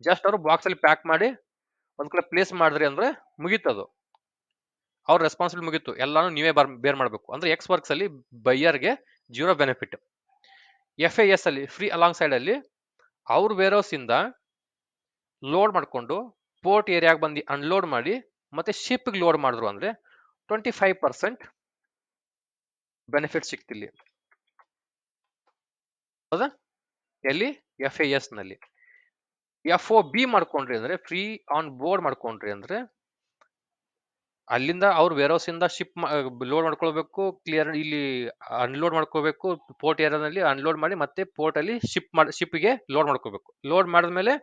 ಜಸ್ಟ್ ಅವರು ಬಾಕ್ಸ್ ಅಲ್ಲಿ ಪ್ಯಾಕ್ ಮಾಡಿ ಒಂದ್ ಕಡೆ ಪ್ಲೇಸ್ ಮಾಡಿದ್ರಿ ಅಂದ್ರೆ ಮುಗೀತದು, ಅವ್ರ ರೆಸ್ಪಾನ್ಸಿಬಲ್ ಮುಗೀತು, ಎಲ್ಲಾನು ನೀವೇ ಬೇರ್ ಮಾಡ್ಬೇಕು. ಅಂದ್ರೆ ಎಕ್ಸ್ ವರ್ಕ್ಸ್ ಅಲ್ಲಿ ಬೈಯರ್ಗೆ zero benefit. F A S ಅಲ್ಲಿ ಫ್ರೀ ಅಲಾಂಗ್ ಸೈಡ್ ಅಲ್ಲಿ ಅವ್ರ ವೇರ್ ಹೌಸ್ ಇಂದ ಲೋಡ್ ಮಾಡ್ಕೊಂಡು ಪೋರ್ಟ್ ಏರಿಯಾಗೆ ಬಂದು ಅನ್ಲೋಡ್ ಮಾಡಿ ಮತ್ತೆ ಶಿಪ್ ಲೋಡ್ ಮಾಡಿದ್ರು ಅಂದ್ರೆ 25% ಬೆನಿಫಿಟ್ ಸಿಕ್ತಿಲ್ಲಿ. ಹೌದಾ, ಎಲ್ಲಿ ಎಫ್ ಎ ಎಸ್ ನಲ್ಲಿ. ಎಫ್ ಒ ಬಿ ಮಾಡ್ಕೊಂಡ್ರಿ ಅಂದ್ರೆ ಫ್ರೀ ಆನ್ ಬೋರ್ಡ್ ಮಾಡ್ಕೊಂಡ್ರಿ ಅಂದ್ರೆ ಅಲ್ಲಿಂದ ಅವ್ರ ವೇರ್ ಹೌಸ್ ಇಂದ ಶಿಪ್ ಲೋಡ್ ಮಾಡ್ಕೊಳ್ಬೇಕು, ಕ್ಲಿಯರ್ ಇಲ್ಲಿ ಅನ್ಲೋಡ್ ಮಾಡ್ಕೋಬೇಕು, ಪೋರ್ಟ್ ಏರಿಯಾದಲ್ಲಿ ಅನ್ಲೋಡ್ ಮಾಡಿ ಮತ್ತೆ ಪೋರ್ಟ್ ಅಲ್ಲಿ ಶಿಪ್ಗೆ ಲೋಡ್ ಮಾಡ್ಕೋಬೇಕು. ಲೋಡ್ ಮಾಡಿದ್ಮೇಲೆ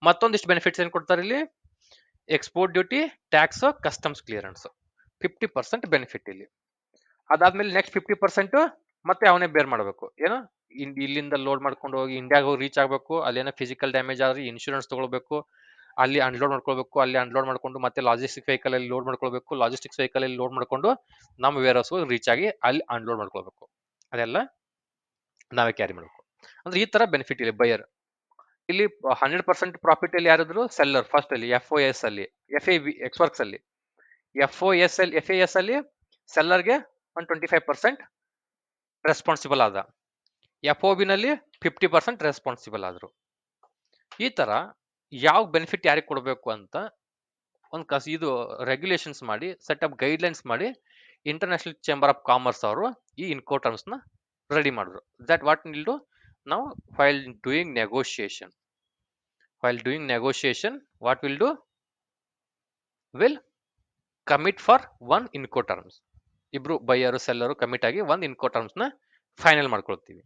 ಮತ್ತೊಂದಿಷ್ಟು ಬೆನಿಫಿಟ್ಸ್ ಏನ್ ಕೊಡ್ತಾರೆ ಇಲ್ಲಿ, export duty, tax, customs clearance, 50% benefit ಇಲ್ಲಿ. ಅದಾದ್ಮೇಲೆ ನೆಕ್ಸ್ಟ್ 50% ಮತ್ತೆ ಅವನೇ ಬೇರ್ ಮಾಡಬೇಕು. ಏನು, ಇಲ್ಲಿಂದ ಲೋಡ್ ಮಾಡ್ಕೊಂಡು ಹೋಗಿ ಇಂಡಿಯಾಗ ಹೋಗಿ ರೀಚ್ ಆಗ್ಬೇಕು, ಅಲ್ಲೇನೋ ಫಿಸಿಕಲ್ ಡ್ಯಾಮೇಜ್ ಆದ್ರೆ ಇನ್ಶೂರೆನ್ಸ್ ತಗೊಳ್ಬೇಕು, ಅಲ್ಲಿ ಅನ್ಲೋಡ್ ಮಾಡ್ಕೊಳ್ಬೇಕು, ಅಲ್ಲಿ ಅನ್ಲೋಡ್ ಮಾಡ್ಕೊಂಡು ಮತ್ತೆ ಲಾಜಿಸ್ಟಿಕ್ ವೆಹಿಕಲ್ ಅಲ್ಲಿ ಲೋಡ್ ಮಾಡ್ಕೊಳ್ಬೇಕು, ಲಾಜಿಸ್ಟಿಕ್ಸ್ ವೆಹಿಕಲ್ ಅಲ್ಲಿ ಲೋಡ್ ಮಾಡ್ಕೊಂಡು ನಮ್ಮ ವೇರ್ ಹೌಸ್ ರೀಚ್ ಆಗಿ ಅಲ್ಲಿ ಅನ್ಲೋಡ್ ಮಾಡ್ಕೊಳ್ಬೇಕು. ಅದೆಲ್ಲ ನಾವೇ ಕ್ಯಾರಿ ಮಾಡಬೇಕು. ಅಂದ್ರೆ ಈ ತರ ಬೆನಿಫಿಟ್ ಇದೆ ಬೈಯರ್. ಇಲ್ಲಿ 100% ಪ್ರಾಫಿಟ್ ಅಲ್ಲಿ ಯಾರಿದ್ರು, ಸೆಲ್ಲರ್ ಫಸ್ಟ್ ಅಲ್ಲಿ ಎಫ್ ಒ ಎಸ್ ಅಲ್ಲಿ. ಎಫ್ ಎ ಎಕ್ಸ್ ವರ್ಕ್ಸ್ ಅಲ್ಲಿ ಎಫ್ ಎ ಎಸ್ ಅಲ್ಲಿ ಸೆಲ್ಲರ್ಗೆ 25% ರೆಸ್ಪಾನ್ಸಿಬಲ್ ಆದ, ಎಫ್ ಒ ಬಿ ನಲ್ಲಿ 50% ರೆಸ್ಪಾನ್ಸಿಬಲ್ ಆದ್ರು. ಈ ತರ ಯಾವ ಬೆನಿಫಿಟ್ ಯಾರಿಗೆ ಕೊಡಬೇಕು ಅಂತ ಇದು ರೆಗ್ಯುಲೇಷನ್ಸ್ ಮಾಡಿ, ಸೆಟಪ್ ಗೈಡ್ಲೈನ್ಸ್ ಮಾಡಿ ಇಂಟರ್ನ್ಯಾಷನಲ್ ಚೇಂಬರ್ ಆಫ್ ಕಾಮರ್ಸ್ ಅವರು ಈ ಇನ್ಕೋಟರ್ಮ್ಸ್ ನ ರೆಡಿ ಮಾಡಿದ್ರು. ದಟ್ ವಾಟ್ ವಿಲ್ ಡು ನಾವು while doing negotiation what will do, will commit for one incoterms. ಇಬ್ರು ಬೈಯರು ಸೆಲ್ಲರು ಕಮಿಟ್ ಆಗಿ ಒಂದು ಇನ್ಕೋಟರ್ಮ್ಸ್ ನ ಫೈನಲ್ ಮಾಡ್ಕೊಳ್ತೀವಿ.